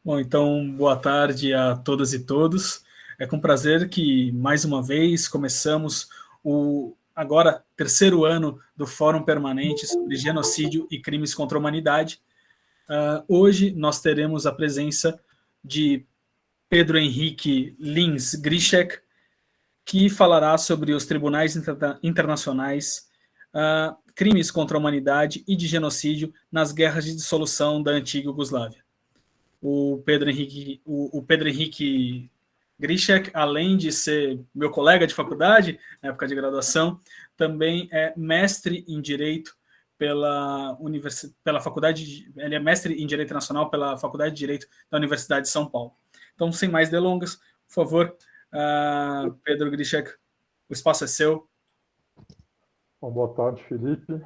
Bom, então, boa tarde a todas e todos. É com prazer que, mais uma vez, começamos o agora terceiro ano do Fórum Permanente sobre Genocídio e Crimes contra a Humanidade. Hoje nós teremos a presença de Pedro Henrique Lins Grischek, que falará sobre os tribunais internacionais, crimes contra a humanidade e de genocídio nas guerras de dissolução da antiga Iugoslávia. O Pedro Henrique Grischek, além de ser meu colega de faculdade, na época de graduação, também é mestre em Direito pela faculdade, ele é mestre em Direito Nacional pela Faculdade de Direito da Universidade de São Paulo. Então, sem mais delongas, por favor, Pedro Grischek, o espaço é seu. Bom, boa tarde, Felipe,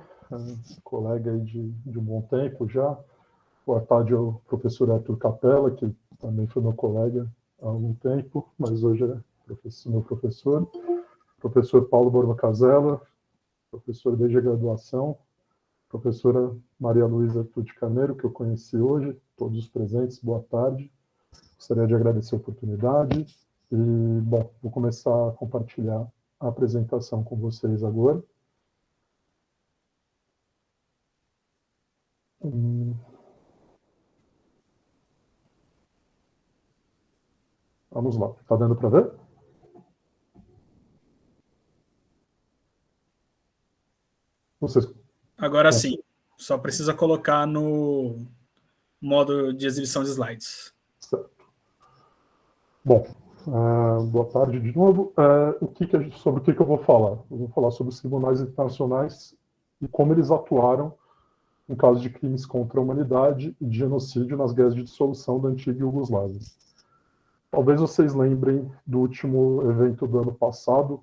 colega aí de um bom tempo já. Boa tarde ao professor Arthur Capella, que também foi meu colega há algum tempo, mas hoje é meu professor. Professor Paulo Borba Casella, professor desde a graduação. Professora Maria Luísa Tucci Carneiro, que eu conheci hoje. Todos os presentes, boa tarde. Gostaria de agradecer a oportunidade. E, bom, vou começar a compartilhar a apresentação com vocês agora. Vamos lá. Está dando para ver? Vocês... Agora sim. Só precisa colocar no modo de exibição de slides. Certo. Bom, boa tarde de novo. Sobre o que eu vou falar? Eu vou falar sobre os tribunais internacionais e como eles atuaram em caso de crimes contra a humanidade e de genocídio nas guerras de dissolução da antiga Iugoslávia. Talvez vocês lembrem do último evento do ano passado,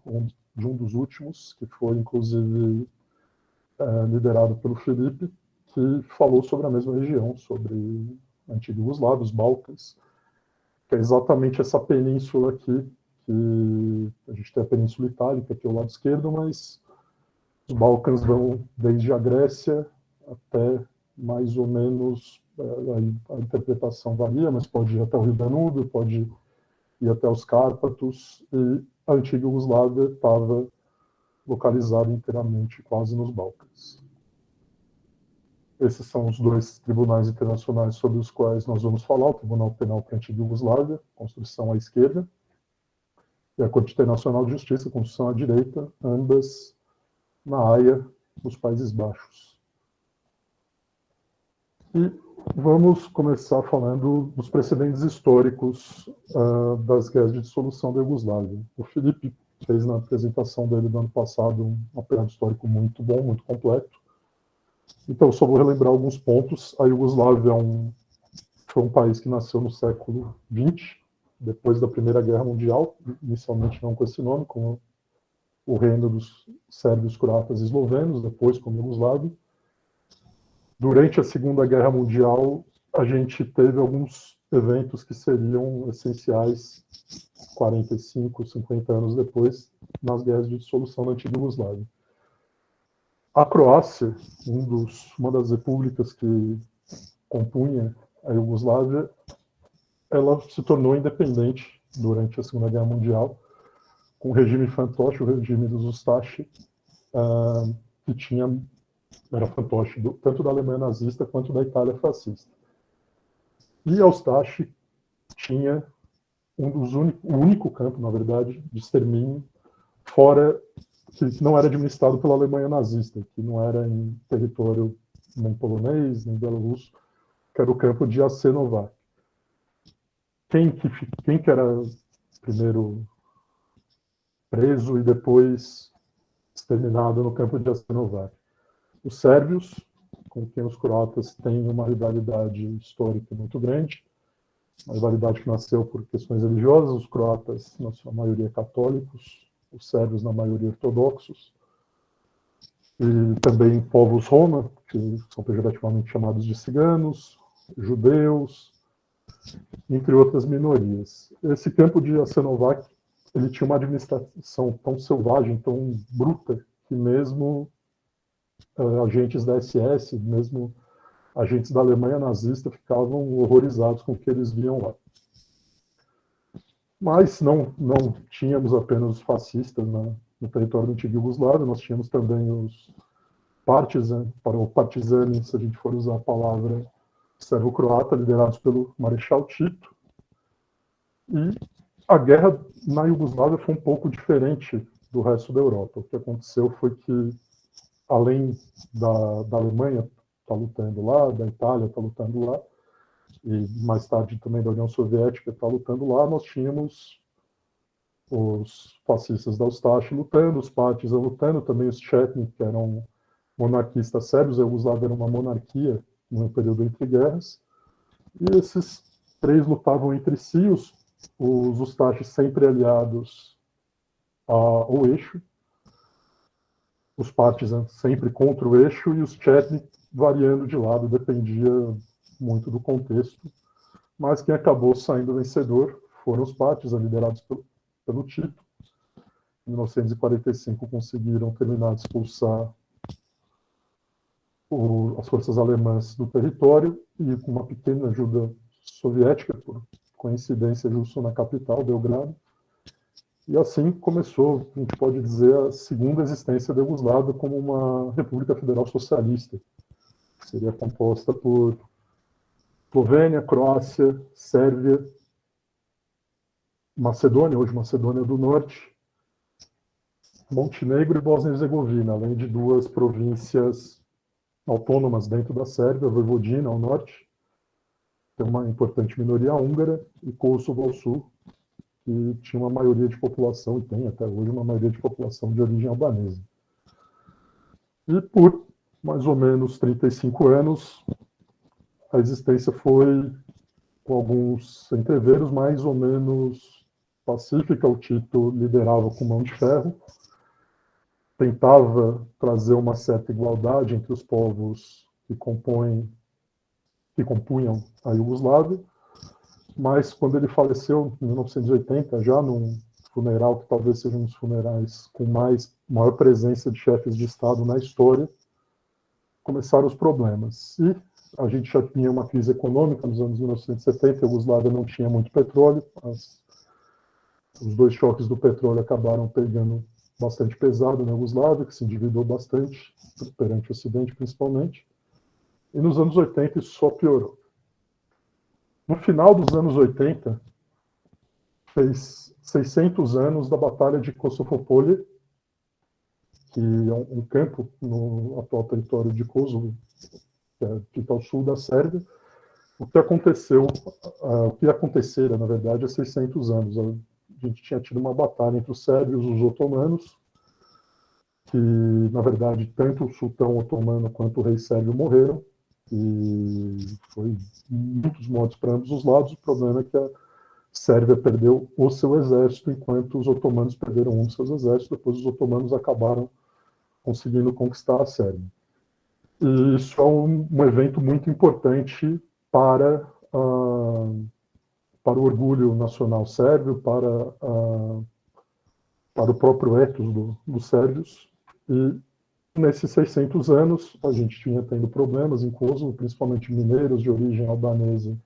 de um dos últimos, que foi inclusive liderado pelo Felipe, que falou sobre a mesma região, sobre a antiga Iugoslávia, os Balcãs, que é exatamente essa península aqui, que a gente tem a Península Itálica, aqui ao lado esquerdo, mas os Balcãs vão desde a Grécia até mais ou menos, a interpretação varia, mas pode ir até o Rio Danúbio, pode ir até os Cárpatos, e a antiga Iugoslávia estava localizada inteiramente quase nos Balcãs. Esses são os dois tribunais internacionais sobre os quais nós vamos falar, o Tribunal Penal para a Antiga Iugoslávia, construção à esquerda, e a Corte Internacional de Justiça, construção à direita, ambas na Haia, nos Países Baixos. E vamos começar falando dos precedentes históricos das guerras de dissolução da Iugoslávia. O Felipe fez na apresentação dele do ano passado um apanhado histórico muito bom, muito completo. Então, só vou relembrar alguns pontos. A Iugoslávia foi um país que nasceu no século XX, depois da Primeira Guerra Mundial, inicialmente não com esse nome, como o reino dos sérvios, croatas e eslovenos, depois como Iugoslávia. Durante a Segunda Guerra Mundial, a gente teve alguns eventos que seriam essenciais 45, 50 anos depois, nas guerras de dissolução da antiga Iugoslávia. A Croácia, uma das repúblicas que compunha a Iugoslávia, ela se tornou independente durante a Segunda Guerra Mundial, com o regime fantoche, o regime dos Ustashi, que era fantoche tanto da Alemanha nazista quanto da Itália fascista. E a Ustashi tinha o único campo, na verdade, de extermínio fora, que não era administrado pela Alemanha nazista, que não era em território nem polonês, nem bielorrusso, que era o campo de Jasenovac. Quem que era primeiro preso e depois exterminado no campo de Jasenovac? Os sérvios, com quem os croatas têm uma rivalidade histórica muito grande, uma rivalidade que nasceu por questões religiosas, os croatas, na sua maioria, católicos, os sérvios, na maioria, ortodoxos, e também povos roma, que são pejorativamente chamados de ciganos, judeus, entre outras minorias. Esse campo de Jasenovac, ele tinha uma administração tão selvagem, tão bruta, que mesmo agentes da SS, mesmo agentes da Alemanha nazista ficavam horrorizados com o que eles viam lá. Mas não tínhamos apenas os fascistas no território da antiga Iugoslávia, nós tínhamos também os partisanes, se a gente for usar a palavra servo-croata, liderados pelo Marechal Tito. E a guerra na Iugoslávia foi um pouco diferente do resto da Europa. O que aconteceu foi que, além da Alemanha estar lutando lá, da Itália estar lutando lá, e mais tarde também da União Soviética estar lutando lá, nós tínhamos os fascistas da Ustaše lutando, os partisanos lutando, também os Chetnik, que eram monarquistas sérvios. A Iugoslávia era uma monarquia no período entre guerras, e esses três lutavam entre si, os Ustaches sempre aliados ao eixo, os partisans sempre contra o eixo, e os Chetnik variando de lado, dependia muito do contexto, mas quem acabou saindo vencedor foram os partisans, liderados pelo Tito. Em 1945 conseguiram terminar de expulsar as forças alemãs do território, e com uma pequena ajuda soviética, por coincidência, justo na capital, Belgrado. E assim começou, a gente pode dizer, a segunda existência da Iugoslávia como uma república federal socialista, que seria composta por Eslovênia, Croácia, Sérvia, Macedônia, hoje Macedônia do Norte, Montenegro e Bósnia e Herzegovina, além de duas províncias autônomas dentro da Sérvia, Vojvodina ao norte, tem uma importante minoria húngara, e Kosovo ao sul, que tinha uma maioria de população, e tem até hoje uma maioria de população de origem albanesa. E por mais ou menos 35 anos, a existência foi, com alguns entreveros, mais ou menos pacífica. O Tito liderava com mão de ferro, tentava trazer uma certa igualdade entre os povos que compunham a Iugoslávia, mas quando ele faleceu, em 1980, já num funeral que talvez seja um dos funerais com maior presença de chefes de Estado na história, começaram os problemas. E a gente já tinha uma crise econômica nos anos 1970, a Iugoslávia não tinha muito petróleo, os dois choques do petróleo acabaram pegando bastante pesado na Iugoslávia, que se endividou bastante, perante o Ocidente principalmente, e nos anos 80 isso só piorou. No final dos anos 80, fez 600 anos da Batalha de Kosovopolje, que é um campo no atual território de Kosovo, que fica ao sul da Sérvia. O que acontecera, na verdade, há 600 anos. A gente tinha tido uma batalha entre os sérvios e os otomanos, que, na verdade, tanto o sultão otomano quanto o rei sérvio morreram, e foi muitos mortos para ambos os lados. O problema é que a Sérvia perdeu o seu exército, enquanto os otomanos perderam um dos seus exércitos. Depois os otomanos acabaram conseguindo conquistar a Sérvia. E isso é um evento muito importante para o orgulho nacional sérvio, para o próprio ethos dos sérvios. E nesses 600 anos, a gente tinha tendo problemas em Kosovo, principalmente mineiros de origem albanesa,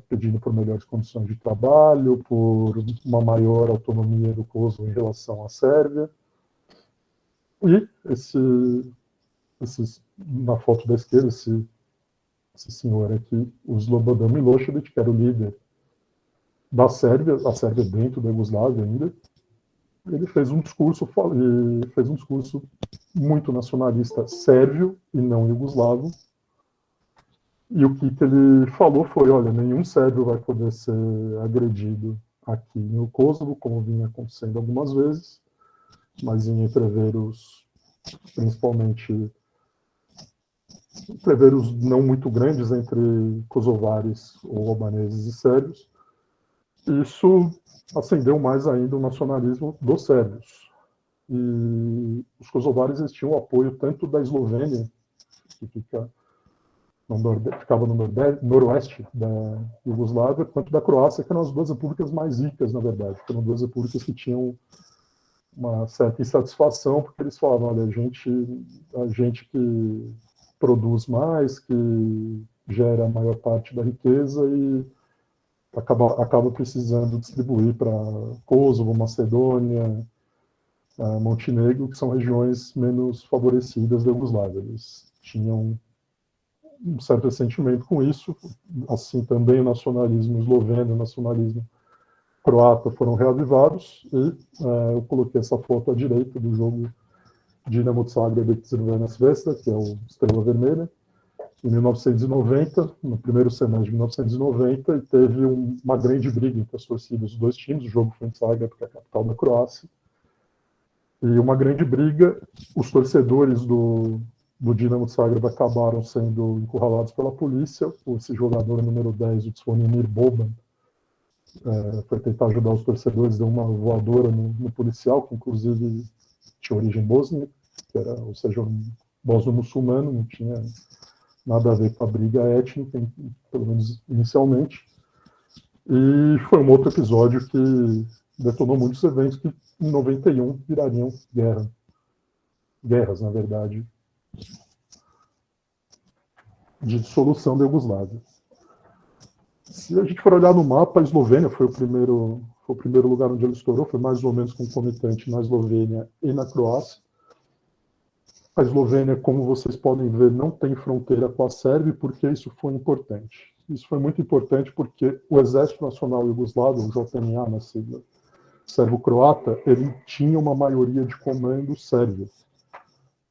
pedindo por melhores condições de trabalho, por uma maior autonomia do Kosovo em relação à Sérvia. E na foto da esquerda, esse senhor aqui, o Slobodan Milošević, que era o líder da Sérvia, a Sérvia dentro da Iugoslávia ainda, ele fez um discurso muito nacionalista sérvio e não iugoslavo. E o que ele falou foi: olha, nenhum sérvio vai poder ser agredido aqui no Kosovo, como vinha acontecendo algumas vezes, mas em entreveros, principalmente entreveros não muito grandes entre kosovares ou albaneses e sérvios. Isso acendeu mais ainda o nacionalismo dos sérvios. E os kosovares tinham o apoio tanto da Eslovênia, que ficava no noroeste da Iugoslávia, quanto da Croácia, que eram as duas repúblicas mais ricas, na verdade. Eram duas repúblicas que tinham uma certa insatisfação, porque eles falavam: olha, a gente que produz mais, que gera a maior parte da riqueza e acaba precisando distribuir para Kosovo, Macedônia, Montenegro, que são regiões menos favorecidas da Iugoslávia. Eles tinham um certo ressentimento com isso, assim também o nacionalismo esloveno, o nacionalismo croata foram reavivados, e eu coloquei essa foto à direita do jogo Dinamo Zagreb e Crvena Zvezda, que é o Estrela Vermelha, em 1990, no primeiro semestre de 1990, e teve uma grande briga entre as torcidas dos dois times. O jogo foi em Zagreb, que é a capital da Croácia, e uma grande briga. Os torcedores do Dinamo Zagreb acabaram sendo encurralados pela polícia. Esse jogador número 10, o Zvonimir Boban, foi tentar ajudar os torcedores, deu uma voadora no policial, que inclusive tinha origem bósnia, ou seja, um bósnio-muçulmano, não tinha nada a ver com a briga étnica, pelo menos inicialmente. E foi um outro episódio que detonou muitos eventos que em 91 virariam guerras, na verdade, de dissolução da Iugoslávia. Se a gente for olhar no mapa, a Eslovênia foi o primeiro lugar onde ele estourou, foi mais ou menos concomitante na Eslovênia e na Croácia. A Eslovênia, como vocês podem ver, não tem fronteira com a Sérvia, porque isso foi importante. Isso foi muito importante porque o Exército Nacional Iugoslavo, o JNA, na sigla servo-croata, ele tinha uma maioria de comando sérvio.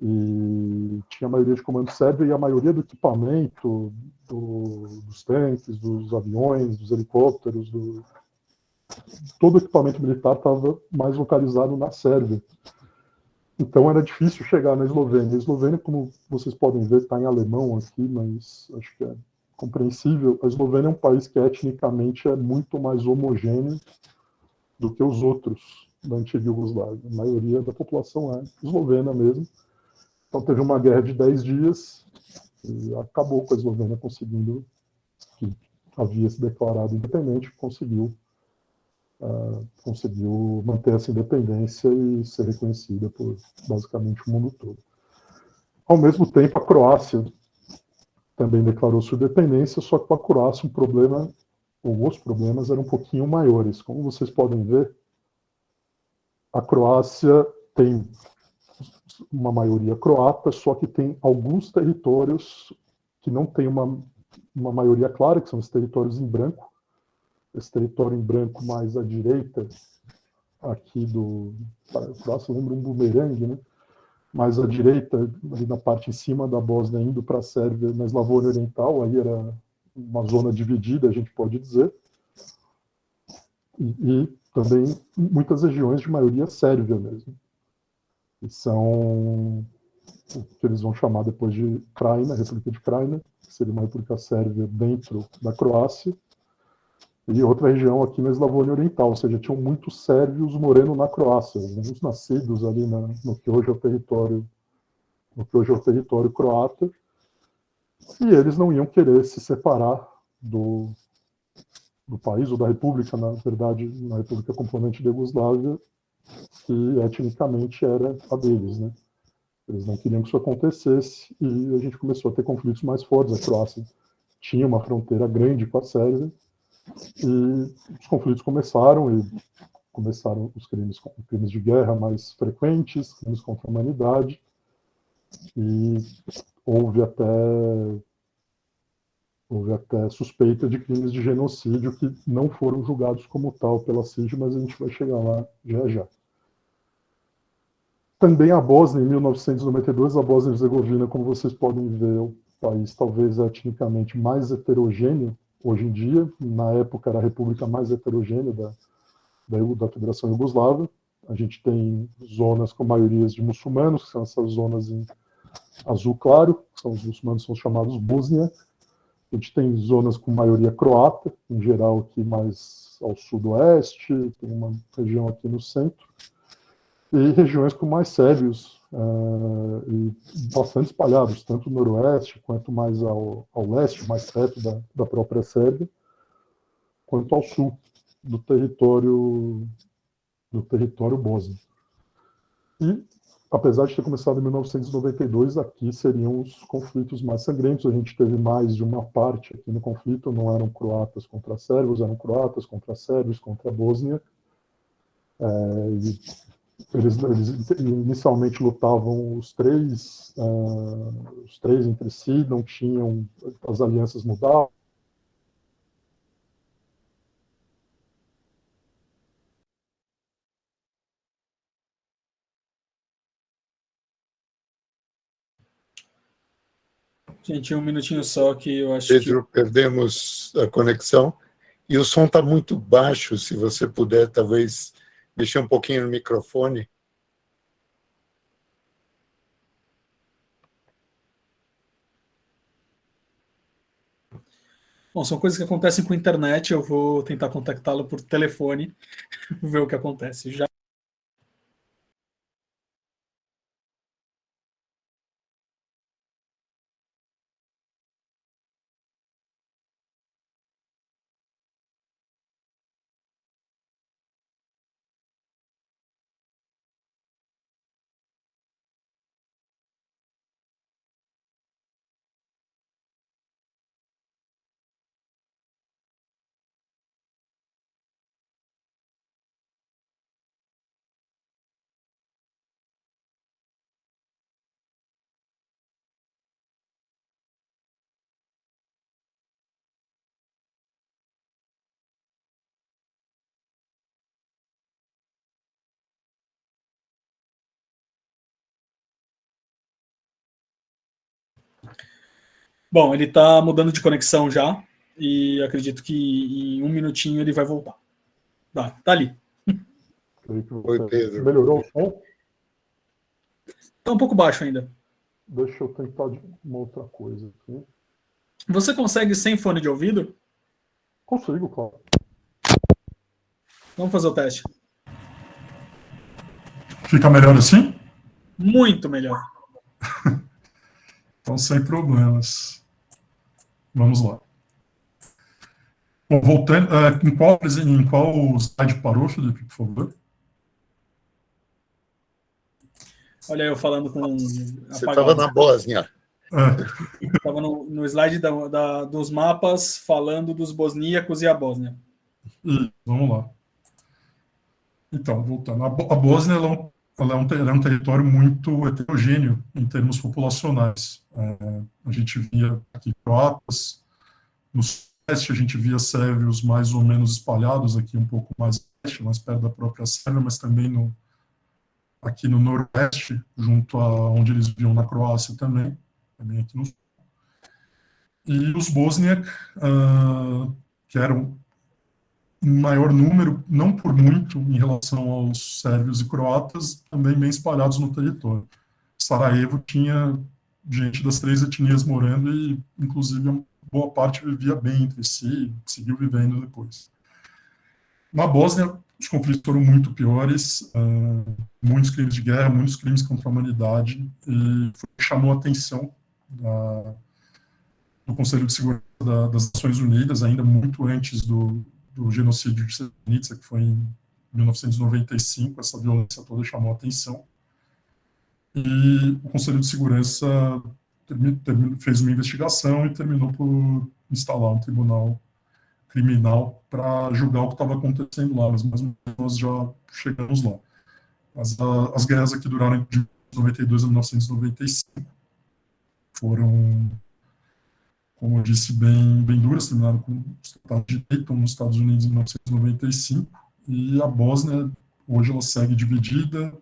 E tinha a maioria de comando sérvio, e a maioria do equipamento, dos tanques, dos aviões, dos helicópteros, todo o equipamento militar estava mais localizado na Sérvia. Então era difícil chegar na Eslovênia. A Eslovênia, como vocês podem ver, está em alemão aqui, mas acho que é compreensível. A Eslovênia é um país que etnicamente é muito mais homogêneo do que os outros da antiga Iugoslávia. A maioria da população é eslovena mesmo. Então teve uma guerra de 10 dias e acabou com a Eslovênia conseguindo, que havia se declarado independente, conseguiu manter essa independência e ser reconhecida por basicamente o mundo todo. Ao mesmo tempo, a Croácia também declarou sua independência, só que com a Croácia os problemas eram um pouquinho maiores. Como vocês podem ver, a Croácia tem uma maioria croata, só que tem alguns territórios que não tem uma maioria clara, que são os territórios em branco. Esse território em branco mais à direita, aqui a Croácia lembra um bumerangue, né? Mais à direita, ali na parte em cima da Bósnia, indo para a Sérvia, na Eslavônia Oriental, aí era uma zona dividida, a gente pode dizer. E também muitas regiões de maioria sérvia mesmo. Que são o que eles vão chamar depois de Krajina, República de Krajina, que seria uma república sérvia dentro da Croácia. E outra região aqui na Eslavônia Oriental, ou seja, tinham muitos sérvios morando na Croácia, alguns nascidos ali no que hoje é o território croata, e eles não iam querer se separar do país, ou da república, na verdade, na república componente da Iugoslávia, que etnicamente era a deles, né? Eles não queriam que isso acontecesse, e a gente começou a ter conflitos mais fortes. A Croácia tinha uma fronteira grande com a Sérvia, e os conflitos começaram os crimes de guerra mais frequentes, crimes contra a humanidade, e houve até suspeita de crimes de genocídio que não foram julgados como tal pela CID, mas a gente vai chegar lá já já. Também a Bósnia, em 1992, a Bósnia e Herzegovina, como vocês podem ver, é o país talvez etnicamente mais heterogêneo hoje em dia. Na época era a república mais heterogênea da Federação Iugoslava. A gente tem zonas com maiorias de muçulmanos, que são essas zonas em azul claro, que são os muçulmanos, são chamados Bósnia. A gente tem zonas com maioria croata, em geral aqui mais ao sudoeste, tem uma região aqui no centro, e regiões com mais sérvios, e bastante espalhados, tanto no noroeste, quanto mais ao leste, mais perto da própria Sérvia, quanto ao sul do território bósnio. E apesar de ter começado em 1992, aqui seriam os conflitos mais sangrentos. A gente teve mais de uma parte aqui no conflito, não eram croatas contra sérvios, eram croatas contra sérvios, contra a Bósnia. Eles inicialmente lutavam os três entre si, não tinham, as alianças mudavam. Gente, um minutinho só que eu acho Pedro, perdemos a conexão e o som está muito baixo. Se você puder, talvez, mexer um pouquinho no microfone. Bom, são coisas que acontecem com a internet, eu vou tentar contactá-lo por telefone, ver o que acontece. Já. Bom, ele está mudando de conexão já, e acredito que em um minutinho ele vai voltar. Tá ali. Oi, Pedro. Melhorou o som? Está um pouco baixo ainda. Deixa eu tentar uma outra coisa aqui. Você consegue sem fone de ouvido? Consigo, claro. Vamos fazer o teste. Fica melhor assim? Muito melhor. Então, sem problemas. Vamos lá. Bom, voltando, em qual slide parou, Felipe, por favor? Olha eu falando com... Você estava na Bósnia. Estava no slide dos mapas falando dos bosníacos e a Bósnia. Vamos lá. Então, voltando. A Bósnia ela é um território muito heterogêneo em termos populacionais. A gente via aqui croatas, no sudeste a gente via sérvios mais ou menos espalhados, aqui um pouco mais leste, mais perto da própria Sérvia, mas também aqui no noroeste, junto a onde eles viviam na Croácia também aqui no sul. E os bosniak, que eram em maior número, não por muito, em relação aos sérvios e croatas, também bem espalhados no território. Sarajevo tinha gente das três etnias morando e, inclusive, boa parte vivia bem entre si, seguiu vivendo depois. Na Bósnia, os conflitos foram muito piores, muitos crimes de guerra, muitos crimes contra a humanidade, e chamou a atenção do Conselho de Segurança das Nações Unidas, ainda muito antes do genocídio de Srebrenica, que foi em 1995, essa violência toda chamou a atenção. E o Conselho de Segurança fez uma investigação e terminou por instalar um tribunal criminal para julgar o que estava acontecendo lá, mas nós já chegamos lá. As guerras aqui duraram de 1992 a 1995, foram, como eu disse, bem duras, terminaram com o Tratado de Dayton nos Estados Unidos em 1995, e a Bósnia, hoje, ela segue dividida,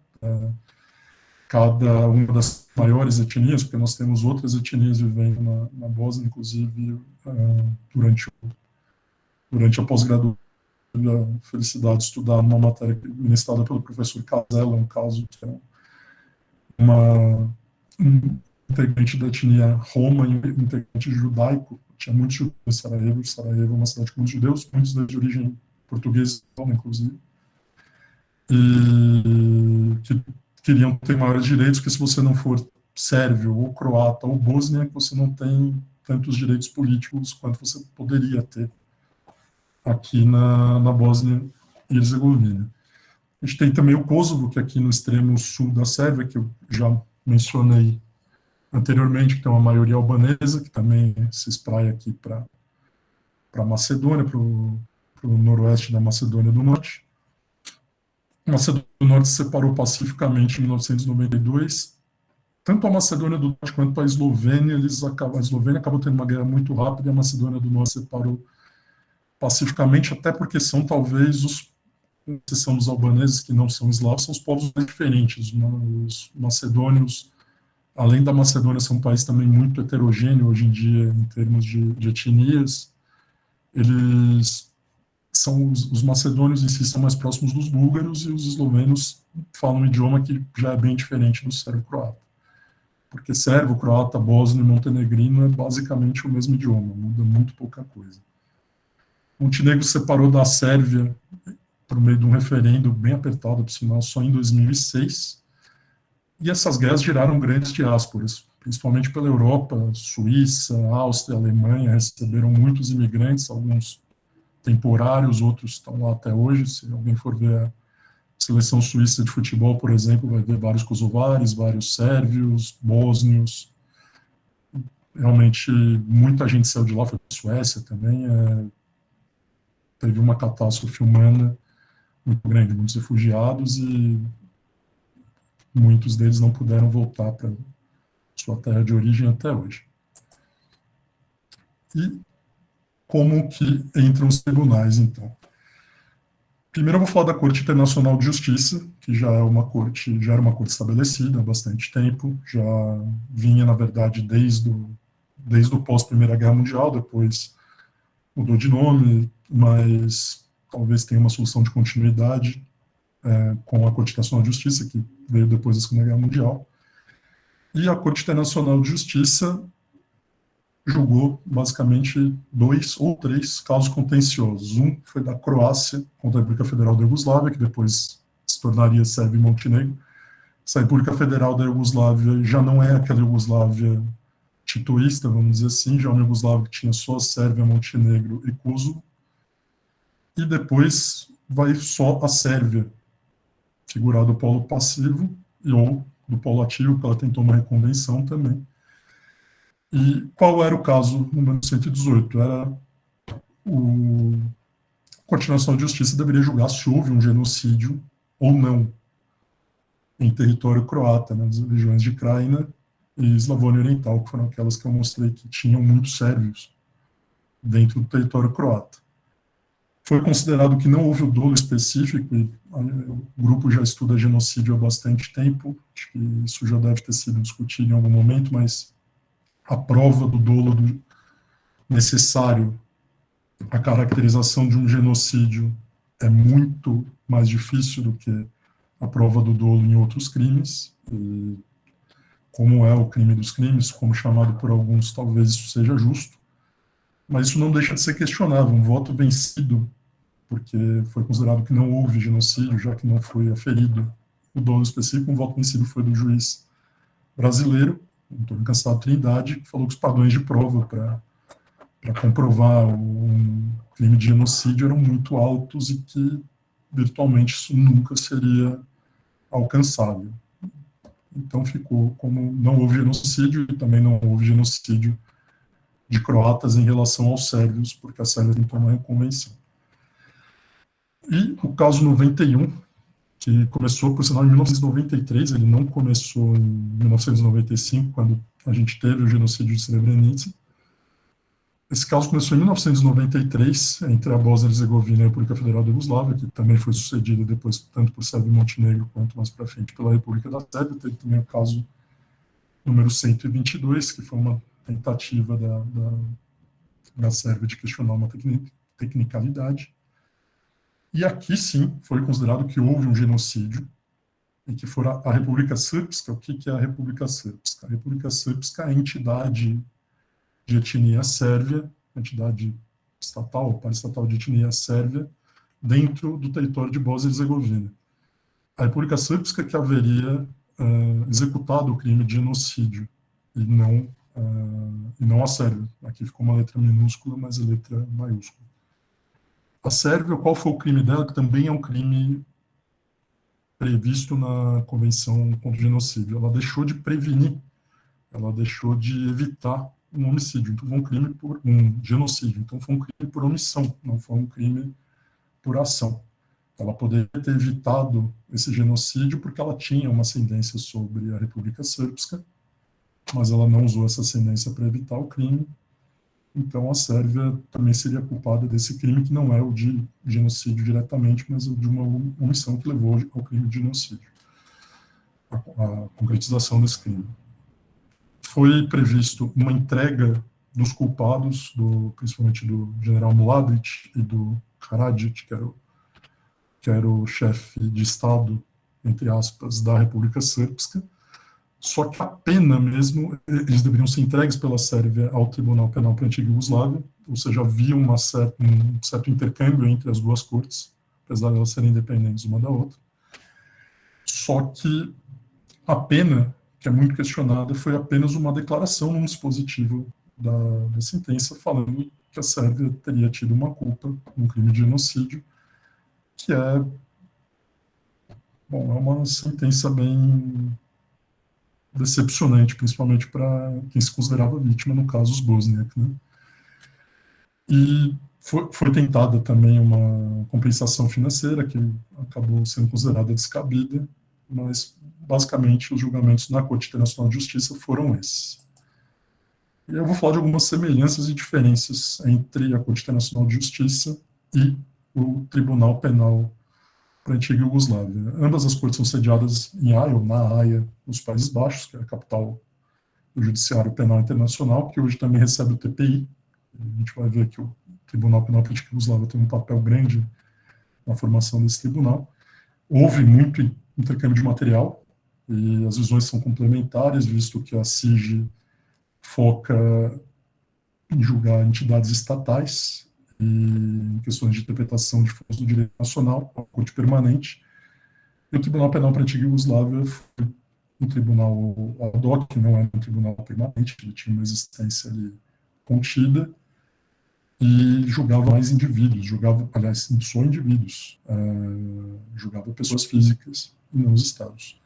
cada uma das maiores etnias, porque nós temos outras etnias vivendo na Bósnia, inclusive durante a pós-graduação, a felicidade de estudar uma matéria ministrada pelo professor Casella, um caso que é um integrante da etnia Roma e um integrante judaico. Tinha muitos judeus em Sarajevo. Sarajevo é uma cidade com muitos judeus, muitos deles de origem portuguesa, inclusive, e que queriam ter maiores direitos, porque se você não for sérvio, ou croata, ou bósniaco, você não tem tantos direitos políticos quanto você poderia ter aqui na Bósnia e Herzegovina. A gente tem também o Kosovo, que é aqui no extremo sul da Sérvia, que eu já mencionei anteriormente, que tem uma maioria albanesa, que também se espraia aqui para a Macedônia, para o noroeste da Macedônia do Norte. A Macedônia do Norte se separou pacificamente em 1992. Tanto a Macedônia do Norte quanto a Eslovênia, a Eslovênia acabou tendo uma guerra muito rápida e a Macedônia do Norte se separou pacificamente, até porque são talvez com exceção dos albaneses, que não são eslavos, são os povos mais diferentes. Os macedônios, além da Macedônia, são um país também muito heterogêneo hoje em dia, em termos de etnias. Eles são, os macedônios em si são mais próximos dos búlgaros, e os eslovenos falam um idioma que já é bem diferente do sérvio-croata. Porque sérvio, croata, bósnio e montenegrino é basicamente o mesmo idioma, muda muito pouca coisa. Montenegro se separou da Sérvia por meio de um referendo bem apertado, por sinal, só em 2006. E essas guerras geraram grandes diásporas, principalmente pela Europa. Suíça, Áustria, Alemanha receberam muitos imigrantes, alguns temporários, outros estão lá até hoje. Se alguém for ver a seleção suíça de futebol, por exemplo, vai ver vários kosovares, vários sérvios, bósnios. Realmente, muita gente saiu de lá, foi para a Suécia também. Teve uma catástrofe humana muito grande, muitos refugiados, e muitos deles não puderam voltar para sua terra de origem até hoje. E como que entram os tribunais, então? Primeiro eu vou falar da Corte Internacional de Justiça, que já era uma corte estabelecida há bastante tempo, já vinha, na verdade, desde o pós-Primeira Guerra Mundial, depois mudou de nome, mas talvez tenha uma solução de continuidade com a Corte Internacional de Justiça, que veio depois da Segunda Guerra Mundial. E a Corte Internacional de Justiça julgou, basicamente, 2 ou 3 casos contenciosos. Um foi da Croácia contra a República Federal da Iugoslávia, que depois se tornaria Sérvia e Montenegro. Essa República Federal da Iugoslávia já não é aquela Iugoslávia titoísta, vamos dizer assim, já é uma Iugoslávia que tinha só Sérvia, Montenegro e Kosovo. E depois vai só a Sérvia figurar do polo passivo ou do polo ativo, porque ela tentou uma reconvenção também. E qual era o caso número 118? Era a Corte Nacional de Justiça deveria julgar se houve um genocídio ou não em território croata, nas regiões de Krajina e Slavônia Oriental, que foram aquelas que eu mostrei que tinham muitos sérvios dentro do território croata. Foi considerado que não houve o dolo específico, e o grupo já estuda genocídio há bastante tempo, acho que isso já deve ter sido discutido em algum momento, mas a prova do dolo necessário à caracterização de um genocídio é muito mais difícil do que a prova do dolo em outros crimes, e como é o crime dos crimes, como chamado por alguns, talvez isso seja justo, mas isso não deixa de ser questionável. Um voto vencido, porque foi considerado que não houve genocídio, já que não foi aferido o dolo específico, um voto vencido foi do juiz brasileiro, Antônio Cansado Trindade, que falou que os padrões de prova para comprovar um crime de genocídio eram muito altos e que virtualmente isso nunca seria alcançável. Então ficou como não houve genocídio, e também não houve genocídio de croatas em relação aos sérvios, porque a Sérvia tentou uma reconvenção. E o caso 91, que começou, por sinal, em 1993, ele não começou em 1995, quando a gente teve o genocídio de Srebrenica. Esse caso começou em 1993, entre a Bósnia e Herzegovina e a República Federal da Iugoslávia, que também foi sucedida depois, tanto por Sérvia e Montenegro, quanto mais para frente pela República da Sérvia. Teve também o caso número 122, que foi uma tentativa da Sérvia de questionar uma tecnicalidade. E aqui, sim, foi considerado que houve um genocídio, e que foi a República Srpska. O que é a República Srpska? A República Srpska é a entidade de etnia sérvia, entidade estatal, paraestatal de etnia sérvia, dentro do território de Bósnia e Herzegovina. A República Srpska que haveria executado o crime de genocídio, e não a Sérvia. Aqui ficou uma letra minúscula, mas a letra maiúscula. A Sérvia, qual foi o crime dela, que também é um crime previsto na Convenção contra o Genocídio. Ela deixou de prevenir, ela deixou de evitar um homicídio. Então, foi um crime por um genocídio. Então, foi um crime por omissão, não foi um crime por ação. Ela poderia ter evitado esse genocídio porque ela tinha uma ascendência sobre a República Srpska, mas ela não usou essa ascendência para evitar o crime. Então, a Sérvia também seria culpada desse crime, que não é o de genocídio diretamente, mas o de uma omissão que levou ao crime de genocídio, a concretização desse crime. Foi previsto uma entrega dos culpados, principalmente do general Mladic e do Karadzic, que era o chefe de Estado, entre aspas, da República Srpska. Só que a pena mesmo, eles deveriam ser entregues pela Sérvia ao Tribunal Penal para a antiga Iugoslávia, ou seja, havia um certo intercâmbio entre as duas cortes, apesar de elas serem independentes uma da outra. Só que a pena, que é muito questionada, foi apenas uma declaração num dispositivo da sentença, falando que a Sérvia teria tido uma culpa, um crime de genocídio, que é uma sentença bem decepcionante, principalmente para quem se considerava vítima, no caso os Bosniak, né? E foi tentada também uma compensação financeira, que acabou sendo considerada descabida, mas basicamente os julgamentos na Corte Internacional de Justiça foram esses. E eu vou falar de algumas semelhanças e diferenças entre a Corte Internacional de Justiça e o Tribunal Penal para a antiga Iugoslávia. Ambas as cortes são sediadas em Haia, ou na Haia, nos Países Baixos, que é a capital do Judiciário Penal Internacional, que hoje também recebe o TPI. A gente vai ver que o Tribunal Penal para a antiga Iugoslávia tem um papel grande na formação desse tribunal. Houve muito intercâmbio de material, e as visões são complementares, visto que a CIG foca em julgar entidades estatais, e em questões de interpretação de forças do direito nacional, a Corte Permanente. E o Tribunal Penal para a antiga Iugoslávia foi um tribunal ad hoc, que não era um tribunal permanente, ele tinha uma existência ali contida, e julgava mais indivíduos, aliás, só indivíduos, julgava pessoas físicas e não os estados.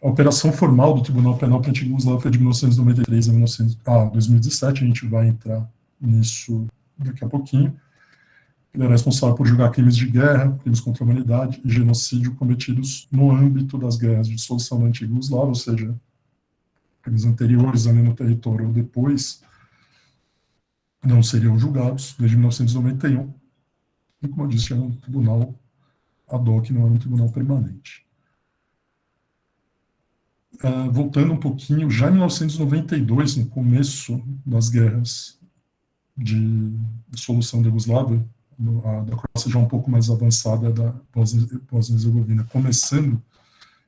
A operação formal do Tribunal Penal para a antiga Iugoslávia foi de 1993 a 2017, a gente vai entrar nisso daqui a pouquinho. Ele era responsável por julgar crimes de guerra, crimes contra a humanidade e genocídio cometidos no âmbito das guerras de dissolução da antiga Iugoslávia, ou seja, crimes anteriores ali no território ou depois, não seriam julgados desde 1991. E, como eu disse, era um tribunal ad hoc, não era um tribunal permanente. Voltando um pouquinho, já em 1992, no começo das guerras de dissolução da Iugoslávia, da Croácia já um pouco mais avançada, da Bósnia-Herzegovina começando,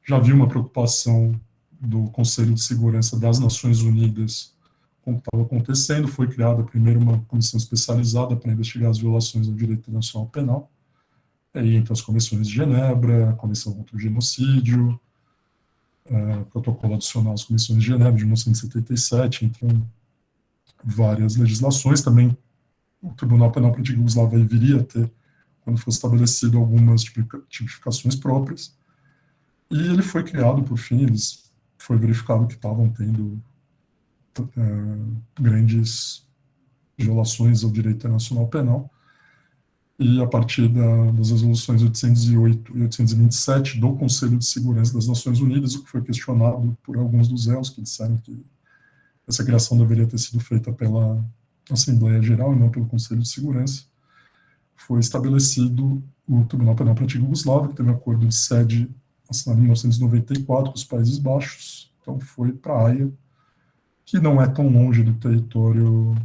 já havia uma preocupação do Conselho de Segurança das Nações Unidas com o que estava acontecendo. Foi criada primeiro uma comissão especializada para investigar as violações ao direito internacional penal, aí entre as convenções de Genebra, a Convenção contra o Genocídio, protocolo adicional às convenções de Genebra de 1977, entre várias legislações. Também o Tribunal Penal para a antiga Iugoslávia viria a ter, quando fosse estabelecido, algumas tipificações próprias. E ele foi criado, por fim, foi verificado que estavam tendo grandes violações ao direito internacional penal. E a partir das resoluções 808 e 827 do Conselho de Segurança das Nações Unidas, o que foi questionado por alguns dos réus, que disseram que essa criação deveria ter sido feita pela Assembleia Geral e não pelo Conselho de Segurança, foi estabelecido o Tribunal Penal para a antiga Iugoslávia, que teve um acordo de sede assinado em 1994 com os Países Baixos. Então foi para a Haia, que não é tão longe do território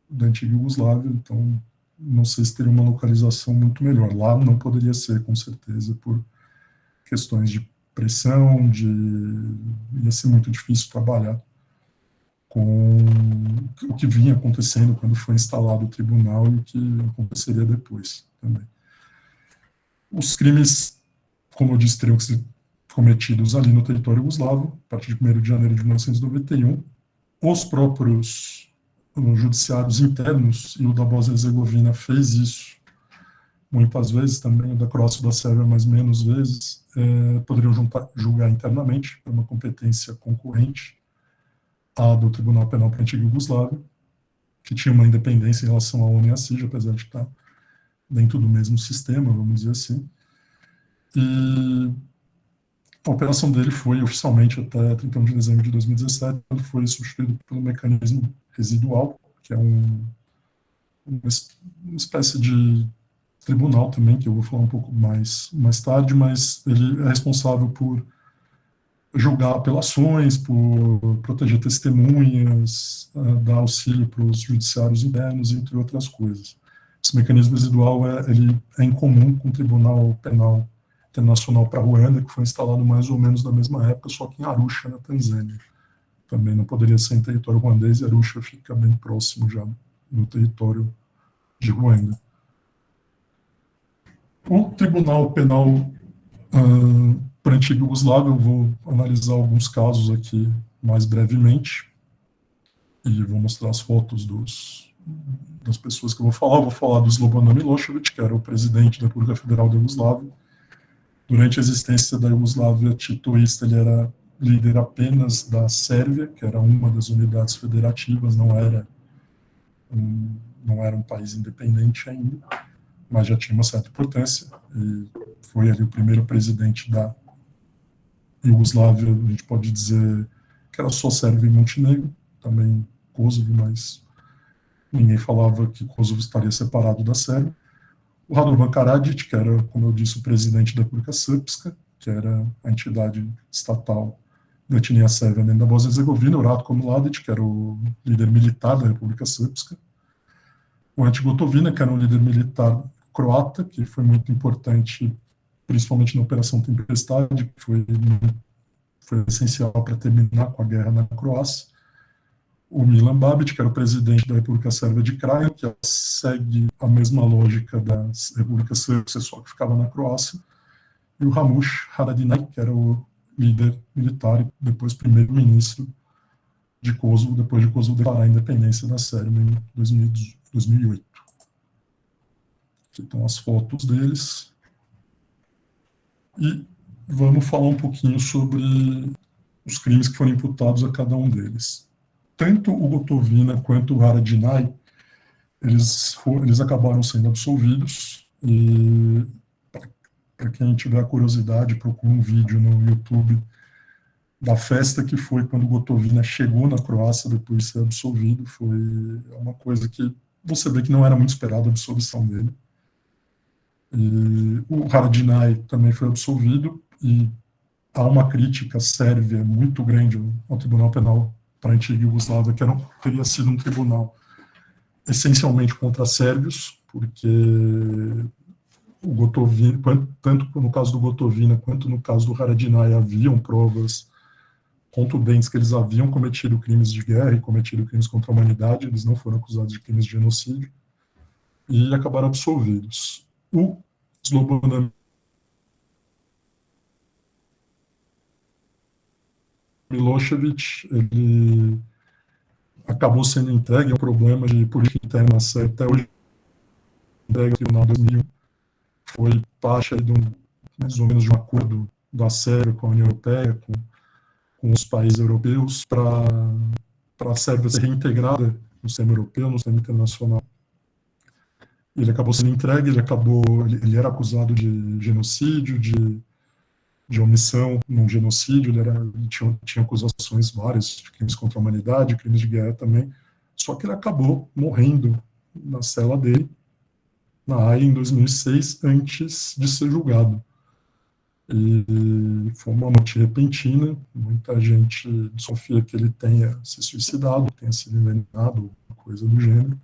da antiga Iugoslávia, então não sei se teria uma localização muito melhor. Lá não poderia ser, com certeza, por questões de pressão, ia ser muito difícil trabalhar com o que vinha acontecendo quando foi instalado o tribunal e o que aconteceria depois também. Os crimes, como eu disse, teriam que ser cometidos ali no território iugoslavo, a partir de 1º de janeiro de 1991. Os próprios judiciários internos, e o da Bósnia-Herzegovina fez isso muitas vezes, também o da Croácia e da Sérvia mais menos vezes, poderiam julgar internamente, por uma competência concorrente à do Tribunal Penal para a antiga Iugoslávia, que tinha uma independência em relação à ONU e à CIJ, apesar de estar dentro do mesmo sistema, vamos dizer assim. E a operação dele foi oficialmente até 31 de dezembro de 2017, quando foi substituído pelo mecanismo residual, que é uma espécie de tribunal também, que eu vou falar um pouco mais tarde, mas ele é responsável por julgar apelações, por proteger testemunhas, dar auxílio para os judiciários internos, entre outras coisas. Esse mecanismo residual ele é incomum com o Tribunal Penal Internacional para Ruanda, que foi instalado mais ou menos na mesma época, só que em Arusha, na Tanzânia. Também não poderia ser em território ruandês, e Arusha fica bem próximo já do território de Ruanda. O Tribunal Penal para a antiga Iugoslávia, eu vou analisar alguns casos aqui mais brevemente, e vou mostrar as fotos das pessoas que eu vou falar. Eu vou falar do Slobodan Milošević, que era o presidente da República Federal da Iugoslávia. Durante a existência da Iugoslávia titoísta, ele era líder apenas da Sérvia, que era uma das unidades federativas, não era um país independente ainda, mas já tinha uma certa importância, e foi ali o primeiro presidente da Iugoslávia. A gente pode dizer que era só Sérvia e Montenegro, também Kosovo, mas ninguém falava que Kosovo estaria separado da Sérvia. O Radovan Karadzic, que era, como eu disse, o presidente da República Srpska, que era a entidade estatal da etnia sérvia dentro da Bósnia-Herzegovina. O Ratko Mladić, que era o líder militar da República Srpska. O Ante Gotovina, que era um líder militar croata, que foi muito importante, principalmente na Operação Tempestade, que foi essencial para terminar com a guerra na Croácia. O Milan Babić, que era o presidente da República Sérvia de Krajina, que segue a mesma lógica da República Srpska, só que ficava na Croácia. E o Ramush Haradinaj, que era o líder militar e depois primeiro-ministro de Kosovo, depois de Kosovo declarar a independência da Sérvia em 2008. Aqui estão as fotos deles. E vamos falar um pouquinho sobre os crimes que foram imputados a cada um deles. Tanto o Gotovina quanto o Haradinaj, eles acabaram sendo absolvidos, e para quem tiver curiosidade, procura um vídeo no YouTube da festa que foi quando o Gotovina chegou na Croácia depois de ser absolvido. Foi uma coisa que você vê que não era muito esperada a absolvição dele. E o Haradinaj também foi absolvido, e há uma crítica sérvia muito grande ao Tribunal Penal para a antiga Iugoslávia, que teria sido um tribunal essencialmente contra sérvios, porque o Gotovina, tanto no caso do Gotovina quanto no caso do Haradinaj, haviam provas contundentes que eles haviam cometido crimes de guerra e cometido crimes contra a humanidade. Eles não foram acusados de crimes de genocídio e acabaram absolvidos. O Slobodan Milošević, ele acabou sendo entregue a um problema de política interna até hoje, entregue ao Tribunal 2001, foi parte de mais ou menos de um acordo da Sérvia com a União Europeia, com os países europeus, para a Sérvia ser reintegrada no sistema europeu, no sistema internacional. Ele acabou sendo entregue, ele era acusado de genocídio, de omissão num genocídio, ele tinha acusações várias de crimes contra a humanidade, crimes de guerra também, só que ele acabou morrendo na cela dele, na Haia, em 2006, antes de ser julgado. E foi uma morte repentina. Muita gente desconfia que ele tenha se suicidado, tenha sido envenenado, coisa do gênero.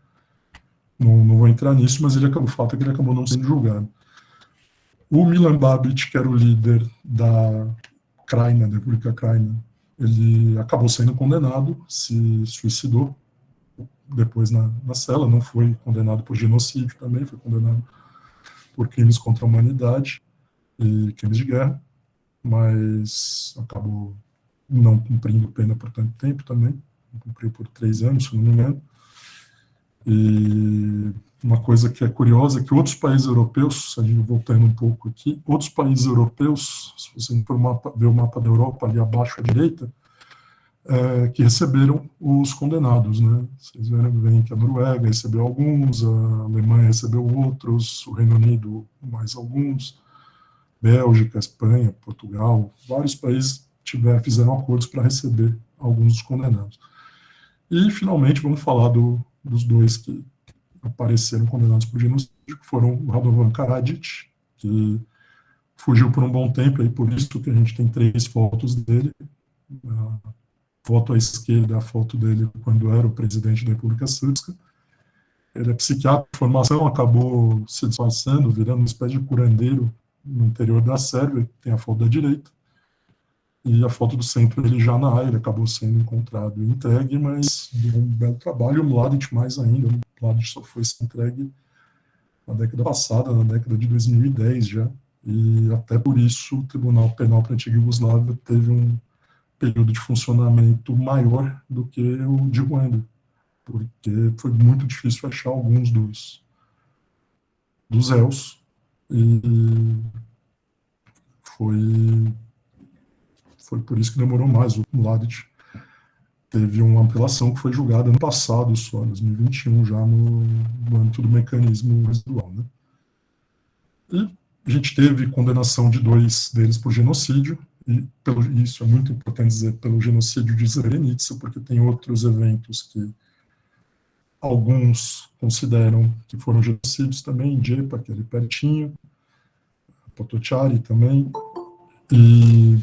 Não vou entrar nisso, mas o fato é que ele acabou não sendo julgado. O Milan Babić, que era o líder da Krajina, da República Krajina, ele acabou sendo condenado, se suicidou depois na cela. Não foi condenado por genocídio também, foi condenado por crimes contra a humanidade e crimes de guerra, mas acabou não cumprindo pena por tanto tempo também. Cumpriu por 3 anos, se não me engano. E uma coisa que é curiosa é que outros países europeus, a gente voltando um pouco aqui, outros países europeus, se você for ver o mapa da Europa ali abaixo à direita, que receberam os condenados, né? Vocês veem que a Noruega recebeu alguns, a Alemanha recebeu outros, o Reino Unido mais alguns, Bélgica, Espanha, Portugal, vários países fizeram acordos para receber alguns dos condenados. E, finalmente, vamos falar dos dois que apareceram condenados por genocídio, que foram o Radovan Karadzic, que fugiu por um bom tempo, e por isso que a gente tem 3 fotos dele. A foto à esquerda é a foto dele quando era o presidente da República Srpska. Ele é psiquiatra de formação, acabou se disfarçando, virando uma espécie de curandeiro no interior da Sérvia, tem a foto da direita. E a foto do centro, ele já na área, ele acabou sendo encontrado e entregue, mas deu um belo trabalho. E o Mladic mais ainda, o Mladic só foi ser entregue na década passada, na década de 2010 já. E até por isso o Tribunal Penal para a Antiga Iugoslávia teve um período de funcionamento maior do que o de Ruanda, porque foi muito difícil achar alguns dos réus. E foi por isso que demorou mais. O Mladic teve uma apelação que foi julgada ano passado, só em 2021, já no âmbito do mecanismo residual, né? E a gente teve condenação de 2 deles por genocídio, e isso é muito importante dizer, pelo genocídio de Srebrenica, porque tem outros eventos que alguns consideram que foram genocídios também, Djepa, que é ali pertinho, Potocari também, e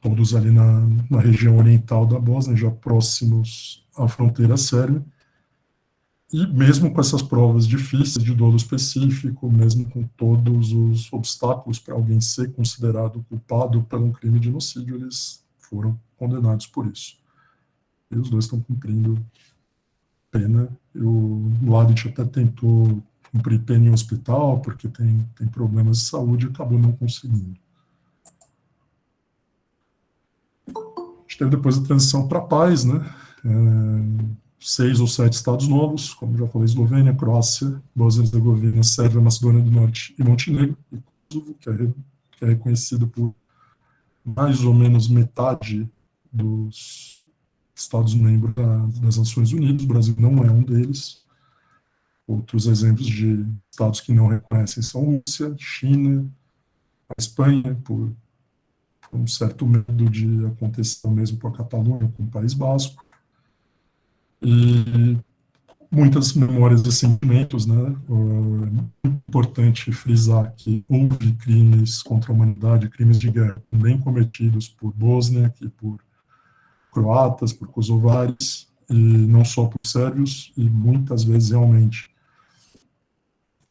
todos ali na região oriental da Bósnia, já próximos à fronteira sérvia. E mesmo com essas provas difíceis de dolo específico, mesmo com todos os obstáculos para alguém ser considerado culpado por um crime de genocídio, eles foram condenados por isso. E os 2 estão cumprindo pena. E o Mladic até tentou cumprir pena em hospital, porque tem problemas de saúde, e acabou não conseguindo. A gente teve depois a transição para a paz, né? 6 ou 7 estados novos, como já falei, Eslovênia, Croácia, Bósnia e Herzegovina, Sérvia, Macedônia do Norte e Montenegro, e Kosovo, que é reconhecido por mais ou menos metade dos Estados-membros das Nações Unidas. O Brasil não é um deles. Outros exemplos de estados que não reconhecem são Rússia, China, a Espanha, por um certo medo de acontecer o mesmo com a Catalunha, com o País Basco. E muitas memórias e sentimentos, né? É importante frisar que houve crimes contra a humanidade, crimes de guerra também cometidos por Bósnia e por croatas, por kosovares, e não só por sérvios, e muitas vezes realmente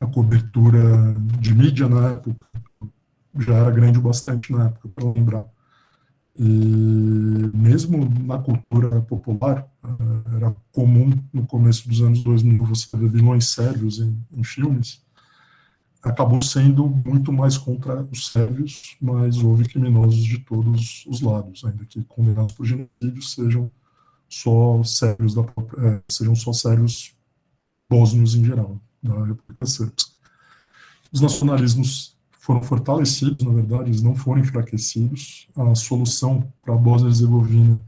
a cobertura de mídia na época já era grande o bastante na época, para lembrar. E mesmo na cultura popular, era comum no começo dos anos 2000 você ver vilões sérvios em filmes. Acabou sendo muito mais contra os sérvios, mas houve criminosos de todos os lados, ainda que condenados por genocídio sejam só sérvios sejam só sérvios bósnios em geral, da República Srpska. Os nacionalismos foram fortalecidos, na verdade, eles não foram enfraquecidos. A solução para a Bósnia e Herzegovina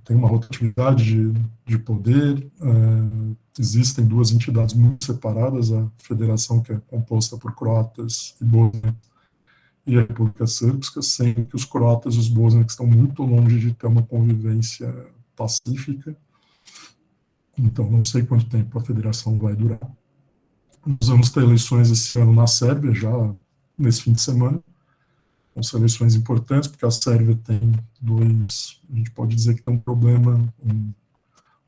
tem uma rotatividade de poder, existem 2 entidades muito separadas, a federação, que é composta por croatas e bósnios, e a República Srpska, sendo que os croatas e os bósnios estão muito longe de ter uma convivência pacífica. Então, não sei quanto tempo a federação vai durar. Nós vamos ter eleições esse ano na Sérvia, já nesse fim de semana. São eleições importantes, porque a Sérvia tem a gente pode dizer que tem um problema,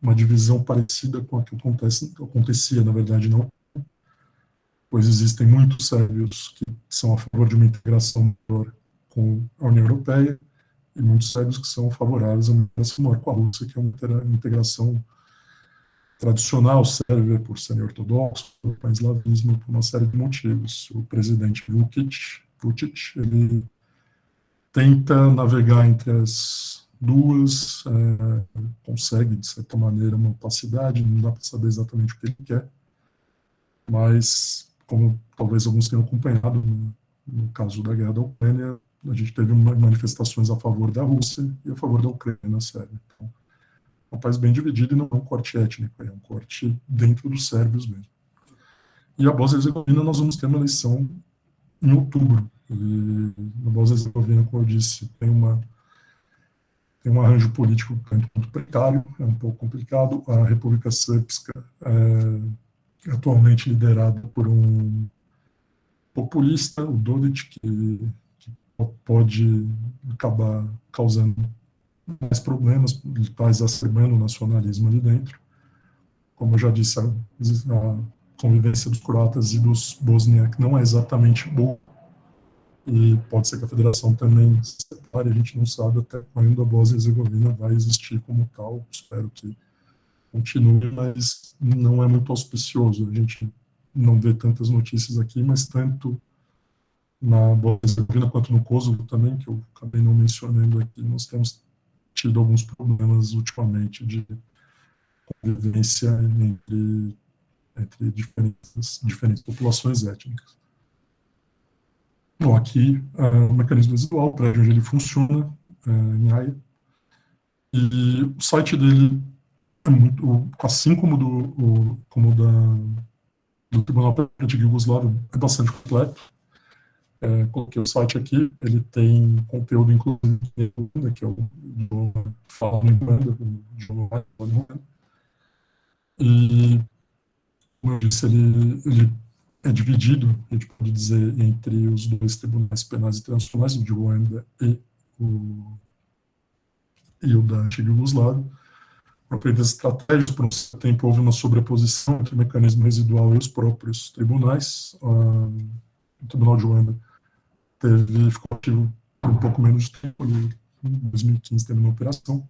uma divisão parecida com a que acontecia, na verdade não, pois existem muitos sérvios que são a favor de uma integração maior com a União Europeia, e muitos sérvios que são favoráveis a uma integração maior com a Rússia, que é uma integração tradicional sérvia, por ser ortodoxo, por pan-eslavismo, por uma série de motivos. O presidente Vučić, ele tenta navegar entre as duas, consegue, de certa maneira, uma opacidade, não dá para saber exatamente o que ele quer, mas, como talvez alguns tenham acompanhado, no caso da guerra da Ucrânia, a gente teve manifestações a favor da Rússia e a favor da Ucrânia na Sérvia. Então, é um país bem dividido e não é um corte étnico, é um corte dentro dos sérvios mesmo. E a Bósnia-Herzegovina, nós vamos ter uma eleição em outubro. E na Bósnia-Herzegovina, como eu disse, tem um arranjo político tanto quanto precário, é um pouco complicado. A República Srpska é atualmente liderada por um populista, o Dodic, que pode acabar causando mais problemas, está exacerbando o nacionalismo ali dentro. Como eu já disse, a convivência dos croatas e dos bosniacos não é exatamente boa, e pode ser que a federação também se separe, a gente não sabe até quando a Bósnia-Herzegovina vai existir como tal, espero que continue, mas não é muito auspicioso, a gente não vê tantas notícias aqui, mas tanto na Bósnia-Herzegovina quanto no Kosovo também, que eu acabei não mencionando aqui, nós temos tido alguns problemas ultimamente de convivência entre diferentes populações étnicas. Bom, aqui o mecanismo residual, o prédio onde ele funciona, em Haia, e o site dele é muito, assim como do Tribunal Permanente Yugoslavo, é bastante completo. Coloquei o site aqui, ele tem conteúdo inclusive em Ruanda, que é o idioma falado em Ruanda, o idioma falado em Ruanda. E, como eu disse, ele é dividido, a gente pode dizer, entre os dois tribunais penais internacionais, o de Ruanda e o da antiga Yugoslávia. Propriedades estratégicas, por um certo tempo houve uma sobreposição entre o mecanismo residual e os próprios tribunais. O Tribunal de Ruanda ficou ativo por um pouco menos de tempo, em 2015 terminou a operação.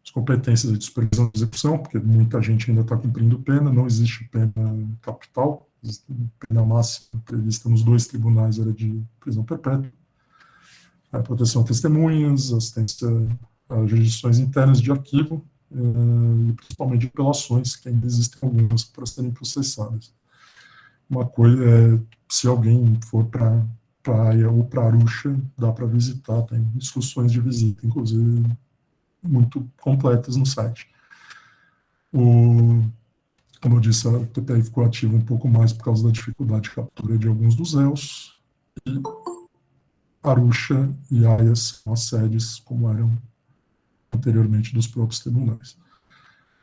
As competências de supervisão e execução, porque muita gente ainda está cumprindo pena, não existe pena capital, pena máxima prevista nos dois tribunais era de prisão perpétua. A proteção a testemunhas, assistência a jurisdições internas de arquivo, e principalmente de apelações, que ainda existem algumas para serem processadas. Uma coisa é, se alguém for para Praia ou para Arusha, dá para visitar, tem instruções de visita, inclusive muito completas no site. Como eu disse, a TPI ficou ativa um pouco mais por causa da dificuldade de captura de alguns dos réus, e Arusha e Haia são as sedes, como eram anteriormente, dos próprios tribunais.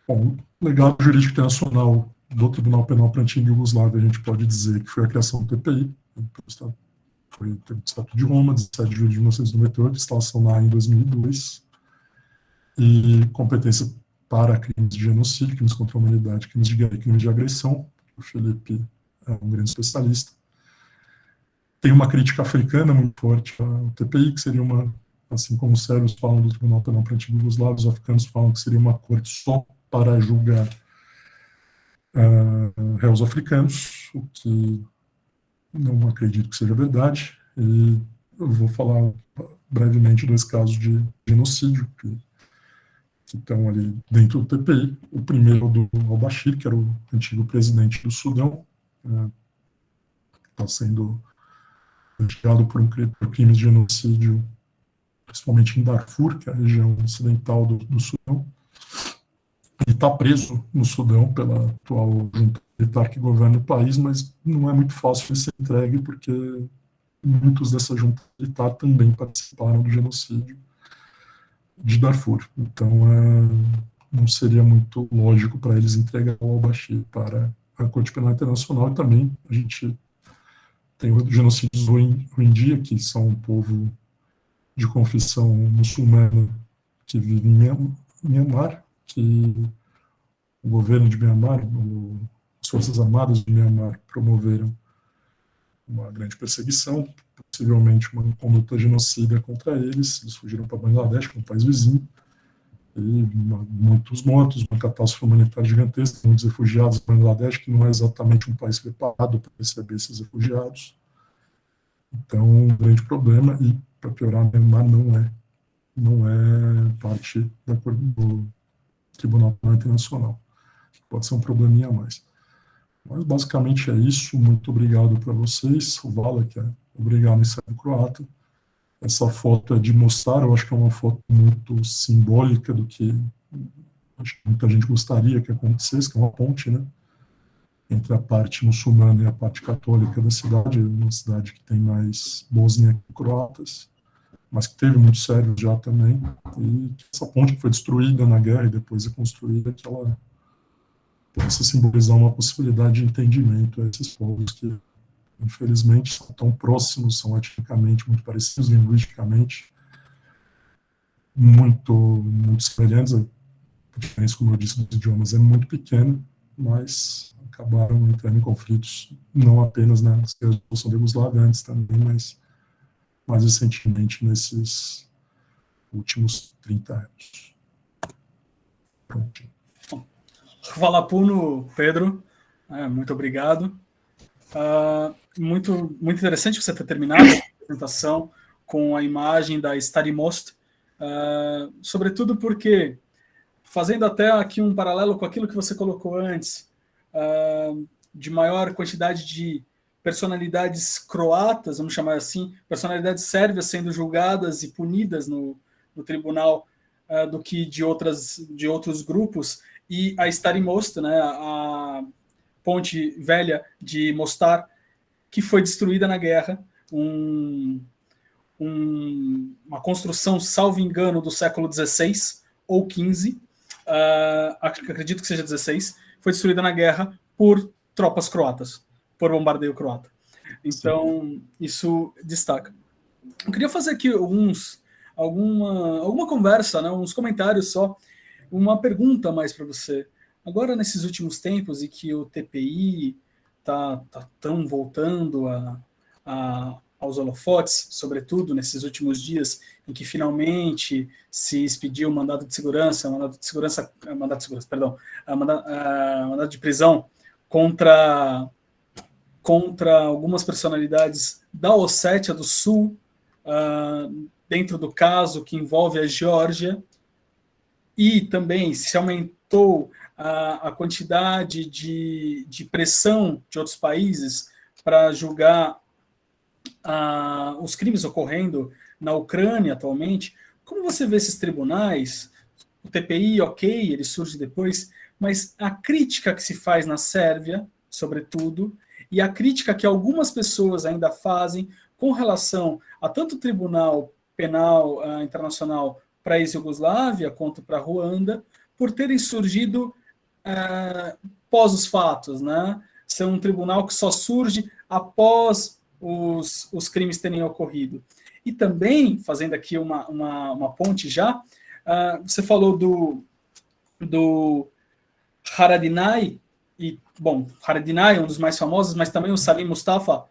Bom, o legado jurídico internacional do Tribunal Penal para a antiga Iugoslávia, a gente pode dizer que foi a criação do TPI, teve o Estatuto de Roma, 17 de julho de 1998, instalação na AIA em 2002, e competência para crimes de genocídio, crimes contra a humanidade, crimes de guerra e crimes de agressão. O Felipe é um grande especialista. Tem uma crítica africana muito forte ao TPI, que seria uma, assim como os sérvios falam do Tribunal Penal para a antiga Iugoslávia, os africanos falam que seria uma corte só para julgar réus africanos, o que não acredito que seja verdade, e eu vou falar brevemente dois casos de genocídio que estão ali dentro do TPI. O primeiro do al-Bashir, que era o antigo presidente do Sudão, está sendo investigado por crimes de genocídio, principalmente em Darfur, que é a região ocidental do Sudão. Ele está preso no Sudão pela atual junta militar que governa o país, mas não é muito fácil ele ser entregue, porque muitos dessa junta militar também participaram do genocídio de Darfur. Então, não seria muito lógico para eles entregar o al-Bashir para a Corte Penal Internacional. E também a gente tem o genocídio dos Rohingya, que são um povo de confissão muçulmana que vive em Myanmar, que o governo de Myanmar, as Forças Armadas de Myanmar promoveram uma grande perseguição, possivelmente uma conduta genocida contra eles. Eles fugiram para Bangladesh, que é um país vizinho, e muitos mortos, uma catástrofe humanitária gigantesca, muitos refugiados em Bangladesh, que não é exatamente um país preparado para receber esses refugiados. Então, um grande problema, e para piorar, Myanmar não é não é parte do Tribunal Penal Internacional. Pode ser um probleminha a mais. Mas basicamente é isso. Muito obrigado para vocês. O Vala, que é obrigado em sérvio croata. Essa foto é de Mostar, eu acho que é uma foto muito simbólica do que acho que muita gente gostaria que acontecesse, que é uma ponte, né, entre a parte muçulmana e a parte católica da cidade, uma cidade que tem mais bósnia que croatas, mas que teve muitos sérvios já também, e essa ponte que foi destruída na guerra e depois reconstruída, que ela possa simbolizar uma possibilidade de entendimento a esses povos que, infelizmente, são tão próximos, são etnicamente muito parecidos, linguisticamente muito semelhantes. A diferença, como eu disse, dos idiomas é muito pequena, mas acabaram entrando em conflitos não apenas na Revolução da Iugoslávia, antes também, mas mais recentemente nesses últimos 30 anos. Pronto. Hvala puno, Pedro. Muito obrigado. Muito interessante você ter terminado a apresentação com a imagem da Stari Most, sobretudo porque, fazendo até aqui um paralelo com aquilo que você colocou antes, de maior quantidade de personalidades croatas, vamos chamar assim, personalidades sérvias sendo julgadas e punidas no tribunal do que de outros grupos, e a Stari Most, né, a ponte velha de Mostar, que foi destruída na guerra, uma construção, salvo engano, do século XVI ou XV, acredito que seja 16, foi destruída na guerra por tropas croatas, por bombardeio croata. Então, isso destaca. Eu queria fazer aqui alguma conversa, né, uns comentários só, uma pergunta mais para você. Agora, nesses últimos tempos, e que o TPI está tão voltando aos holofotes, sobretudo nesses últimos dias, em que finalmente se expediu o mandado de prisão contra algumas personalidades da Ossétia do Sul, dentro do caso que envolve a Geórgia, e também se aumentou a quantidade de pressão de outros países para julgar os crimes ocorrendo na Ucrânia atualmente. Como você vê esses tribunais? O TPI, ok, ele surge depois, mas a crítica que se faz na Sérvia, sobretudo, e a crítica que algumas pessoas ainda fazem com relação a tanto o Tribunal Penal Internacional para a ex-Yugoslávia quanto para a Ruanda, por terem surgido pós os fatos, né? São um tribunal que só surge após os crimes terem ocorrido. E também, fazendo aqui uma ponte já, você falou do Haradinaj, e, bom, Haradinaj é um dos mais famosos, mas também o Salim Mustafa,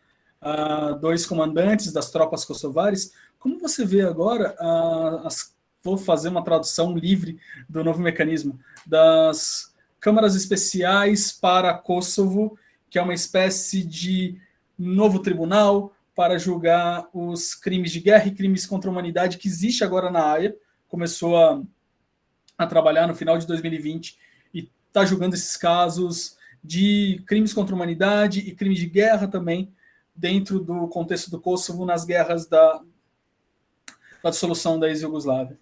dois comandantes das tropas kosovares. Como você vê agora vou fazer uma tradução livre do novo mecanismo, das câmaras especiais para Kosovo, que é uma espécie de novo tribunal para julgar os crimes de guerra e crimes contra a humanidade que existe agora na Haia, começou a trabalhar no final de 2020 e está julgando esses casos de crimes contra a humanidade e crimes de guerra também, dentro do contexto do Kosovo, nas guerras da dissolução da ex-Yugoslávia.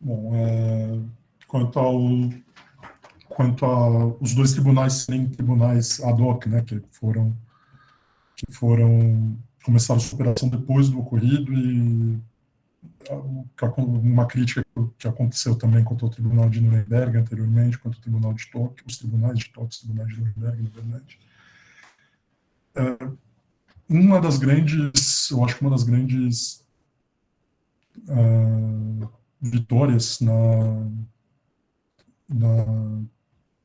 Bom, quanto a os dois tribunais serem tribunais ad hoc, né, que começaram sua operação depois do ocorrido, e uma crítica que aconteceu também contra o Tribunal de Nuremberg anteriormente, contra o Tribunal de Tóquio, os tribunais de Tóquio, os tribunais de Nuremberg, na verdade. Uma das grandes vitórias na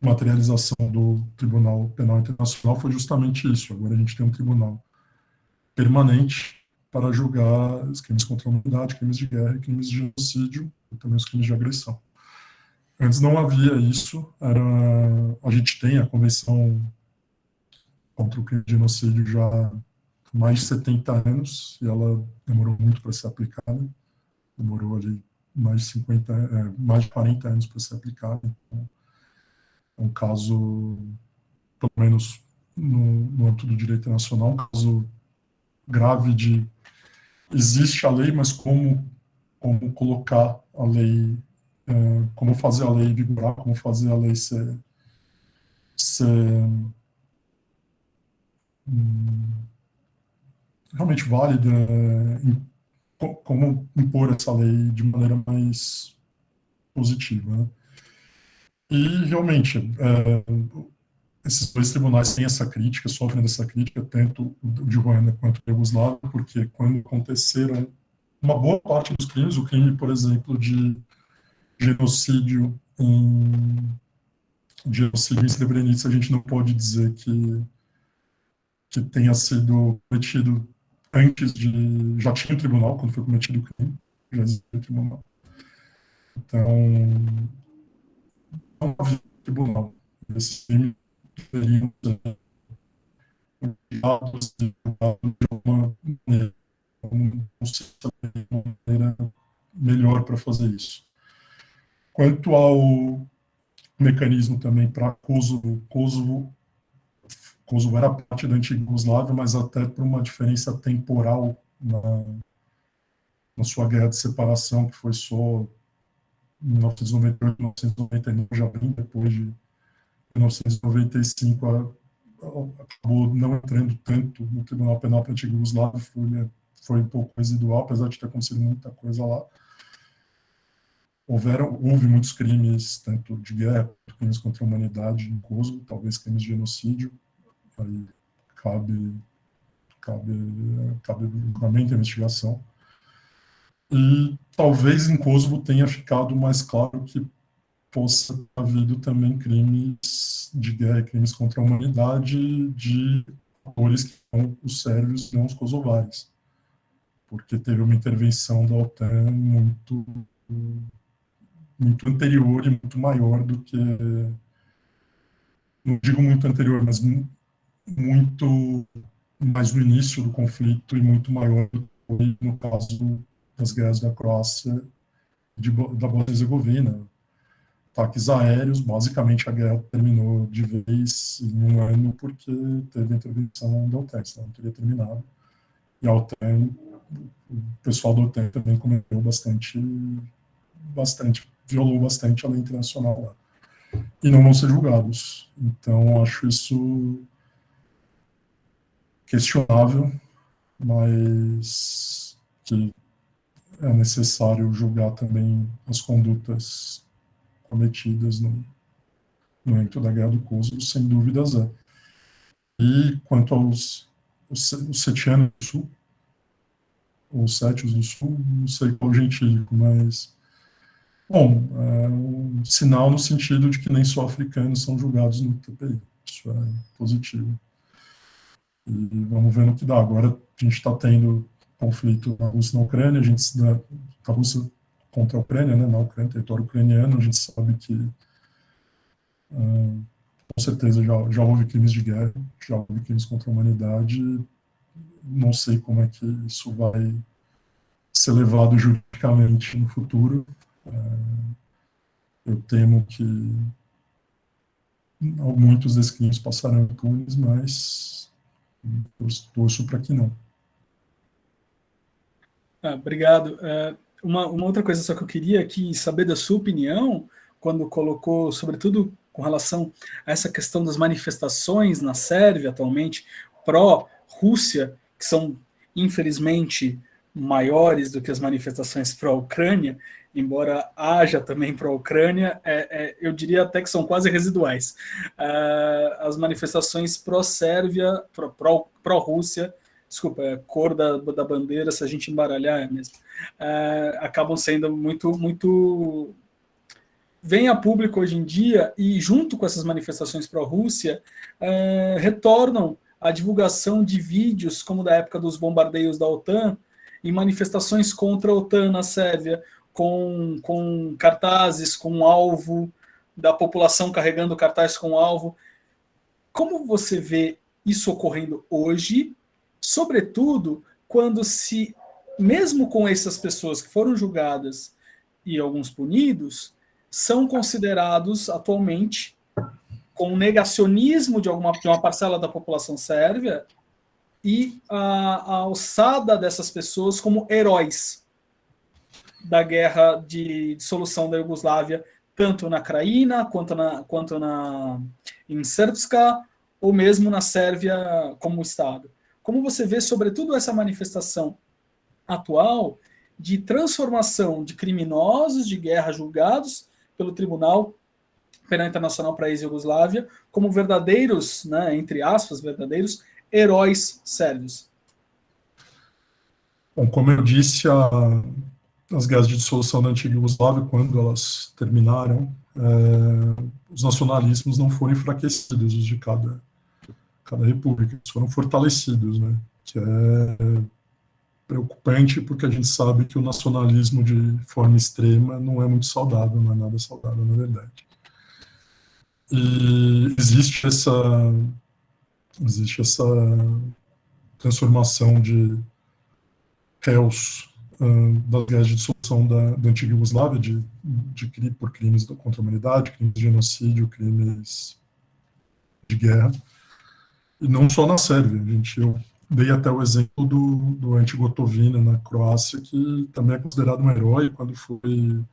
materialização do Tribunal Penal Internacional foi justamente isso. Agora a gente tem um tribunal permanente para julgar os crimes contra a humanidade, crimes de guerra, crimes de genocídio e também os crimes de agressão. Antes não havia isso. A gente tem a Convenção contra o crime de genocídio já há mais de 70 anos, e ela demorou muito para ser aplicada. demorou ali mais de 40 anos para ser aplicado. Então, é um caso, pelo menos no âmbito do direito nacional, um caso grave de existe a lei, mas como colocar a lei, como fazer a lei vigorar, como fazer a lei ser realmente válida, como impor essa lei de maneira mais positiva, né? E, realmente, esses dois tribunais têm essa crítica, sofrem dessa crítica, tanto o de Ruanda quanto o de Iugoslávia, porque quando aconteceram uma boa parte dos crimes, o crime, por exemplo, de genocídio em Srebrenica, a gente não pode dizer que tenha sido cometido antes de... Já tinha o tribunal, quando foi cometido o crime, já existia o tribunal. Então, não havia tribunal. Esse crime deveriam ser julgados de uma maneira, não sei se uma maneira melhor para fazer isso. Quanto ao mecanismo também para Kosovo era parte da antiga Yugoslávia, mas até por uma diferença temporal na sua guerra de separação, que foi só em 1998, 1999, já bem depois de 1995, acabou não entrando tanto no Tribunal Penal para a antiga Yugoslávia, foi um pouco residual, apesar de ter acontecido muita coisa lá. Houve muitos crimes, tanto de guerra, quanto crimes contra a humanidade em Kosovo, talvez crimes de genocídio. Aí cabe julgamento e investigação. E talvez em Kosovo tenha ficado mais claro que possa ter havido também crimes de guerra, crimes contra a humanidade de atores que são os sérvios e não os kosovares. Porque teve uma intervenção da OTAN muito anterior e muito maior do que... Não digo muito anterior, mas muito mais no início do conflito e muito maior do que foi no caso das guerras da Croácia e da Bósnia e Herzegovina. Ataques aéreos, basicamente a guerra terminou de vez em um ano porque teve a intervenção da OTAN, senão não teria terminado. E a OTAN, o pessoal da OTAN também cometeu violou bastante a lei internacional lá. E não vão ser julgados. Então, acho isso questionável, mas que é necessário julgar também as condutas cometidas no âmbito da Guerra do Kosovo, sem dúvidas é. E quanto aos setianos do Sul, ou sétios do Sul, não sei qual gentílico, mas, bom, é um sinal no sentido de que nem só africanos são julgados no TPI. Isso é positivo. E vamos ver no que dá. Agora a gente está tendo conflito na Rússia e na Ucrânia, a Rússia contra a Ucrânia, né, na Ucrânia, território ucraniano, a gente sabe que com certeza já houve crimes de guerra, já houve crimes contra a humanidade. Não sei como é que isso vai ser levado juridicamente no futuro. Eu temo que muitos desses crimes passarão impunes, mas eu torço para que não. Obrigado. Uma outra coisa só que eu queria aqui saber da sua opinião, quando colocou, sobretudo com relação a essa questão das manifestações na Sérvia atualmente, pró-Rússia, que são, infelizmente, maiores do que as manifestações pró-Ucrânia, embora haja também pró-Ucrânia, eu diria até que são quase residuais. As manifestações pró-Sérvia, pró-Rússia, desculpa, a cor da bandeira, se a gente embaralhar é mesmo, acabam sendo muito vem a público hoje em dia, e junto com essas manifestações pró-Rússia, retornam a divulgação de vídeos, como da época dos bombardeios da OTAN, e manifestações contra a OTAN na Sérvia, com cartazes, com alvo, da população carregando cartazes com alvo. Como você vê isso ocorrendo hoje, sobretudo quando se mesmo com essas pessoas que foram julgadas e alguns punidos, são considerados atualmente, com o negacionismo de uma parcela da população sérvia e a alçada dessas pessoas como heróis da guerra de dissolução da Iugoslávia, tanto na Krajina quanto em Srpska, ou mesmo na Sérvia como Estado. Como você vê, sobretudo, essa manifestação atual de transformação de criminosos de guerra julgados pelo Tribunal Penal Internacional para a ex-Iugoslávia como verdadeiros, né, entre aspas, verdadeiros heróis sérvios? Bom, como eu disse, as guerras de dissolução da antiga Iugoslávia, quando elas terminaram, os nacionalismos não foram enfraquecidos, os de cada república, eles foram fortalecidos, né? Que é preocupante, porque a gente sabe que o nacionalismo de forma extrema não é muito saudável, não é nada saudável, na verdade. E existe essa transformação de réus das guerras de dissolução da antiga Iugoslávia, por crimes contra a humanidade, crimes de genocídio, crimes de guerra, e não só na Sérvia. Eu dei até o exemplo do Ante Gotovina na Croácia, que também é considerado um herói quando foi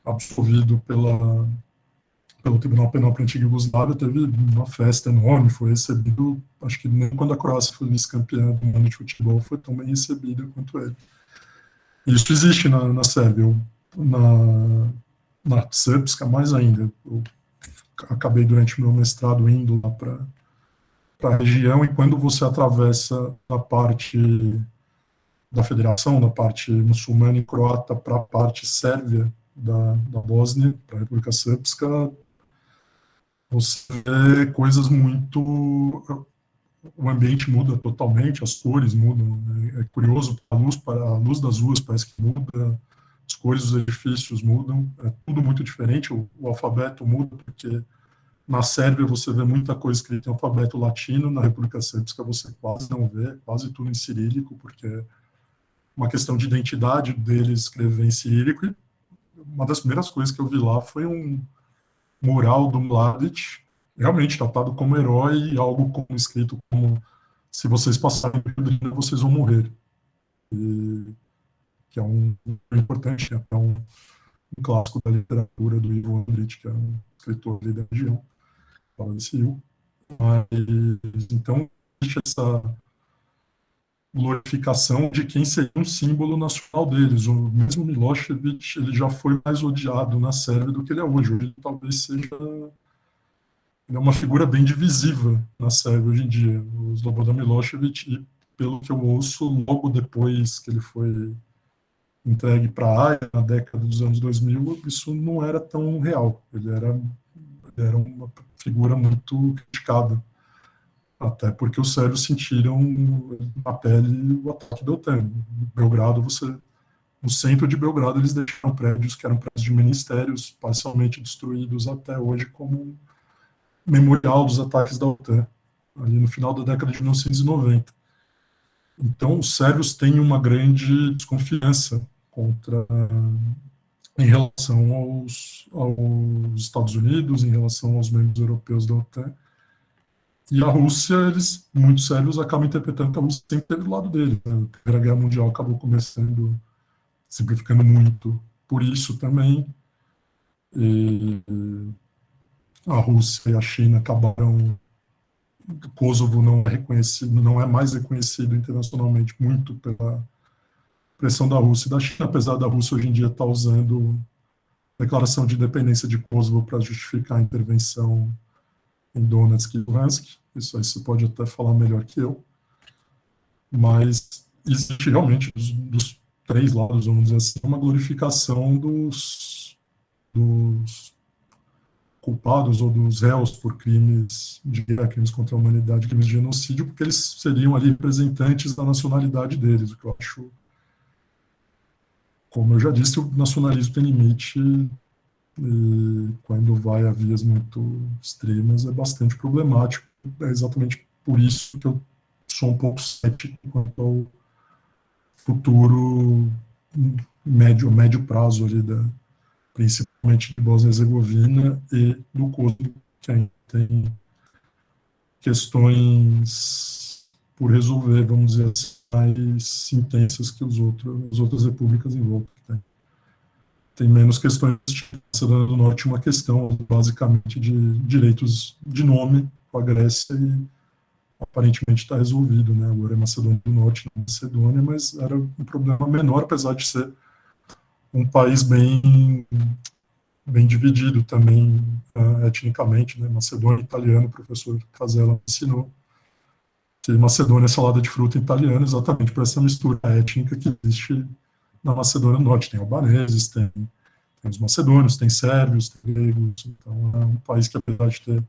absolvido pelo Tribunal Penal para a antiga Iugoslávia, teve uma festa enorme, foi recebido, acho que nem quando a Croácia foi vice-campeã do mundo de futebol foi tão bem recebida quanto ele. Isso existe na Sérvia, na Srpska mais ainda. Eu acabei durante o meu mestrado indo lá para a região, e quando você atravessa da parte da federação, da parte muçulmana e croata para a parte sérvia da Bósnia, para a República Srpska, você vê coisas muito... O ambiente muda totalmente, as cores mudam. É curioso, a luz das ruas parece que muda, as cores dos edifícios mudam, é tudo muito diferente, o alfabeto muda, porque na Sérvia você vê muita coisa escrita em alfabeto latino, na República Srpska você quase não vê, quase tudo em cirílico, porque é uma questão de identidade deles escrever em cirílico. E uma das primeiras coisas que eu vi lá foi um mural do Mladic, realmente tratado como herói, e algo como escrito como: se vocês passarem por Drina, vocês vão morrer. Que é um importante, é um clássico da literatura do Ivo Andrić, que é um escritor ali da região, fala desse rio. Mas, então, existe essa glorificação de quem seria um símbolo nacional deles. O mesmo Milošević, ele já foi mais odiado na Sérvia do que ele é hoje. Hoje ele talvez seja... Ele é uma figura bem divisiva na Sérvia hoje em dia. O Slobodan Milošević, e pelo que eu ouço, logo depois que ele foi entregue para a Haia, na década dos anos 2000, isso não era tão real. Ele era uma figura muito criticada, até porque os sérvios sentiram na pele o ataque da OTAN. Belgrado, no centro de Belgrado, eles deixaram prédios que eram prédios de ministérios, parcialmente destruídos até hoje, como memorial dos ataques da OTAN, ali no final da década de 1990. Então, os sérvios têm uma grande desconfiança em relação aos Estados Unidos, em relação aos membros europeus da OTAN. E a Rússia, muitos sérvios acabam interpretando que a Rússia sempre esteve do lado dele, né? A Primeira Guerra Mundial acabou começando, simplificando muito por isso também. E a Rússia e a China acabaram... O Kosovo não é mais reconhecido internacionalmente, muito pela pressão da Rússia e da China, apesar da Rússia hoje em dia estar usando a declaração de independência de Kosovo para justificar a intervenção em Donetsk e Luhansk. Isso aí você pode até falar melhor que eu. Mas existe realmente, dos três lados, vamos dizer assim, uma glorificação dos culpados ou dos réus por crimes de guerra, crimes contra a humanidade, crimes de genocídio, porque eles seriam ali representantes da nacionalidade deles, o que eu acho, como eu já disse, o nacionalismo tem limite, e quando vai a vias muito extremas é bastante problemático. É exatamente por isso que eu sou um pouco cético quanto futuro médio prazo ali principalmente de Bósnia e Herzegovina e do Kosovo, que ainda tem questões por resolver, vamos dizer assim, mais intensas que as outras repúblicas em volta. Tem menos questões. A Macedônia do Norte uma questão, basicamente, de direitos de nome com a Grécia e aparentemente está resolvido, né? Agora é Macedônia do Norte, não Macedônia, mas era um problema menor, apesar de ser um país bem dividido também etnicamente, né? Macedônia e italiano, o professor Casella ensinou que Macedônia é salada de fruta italiana, exatamente por essa mistura étnica que existe na Macedônia do Norte. Tem albaneses, tem os macedônios, tem sérvios, tem gregos. Então é um país que, apesar de ter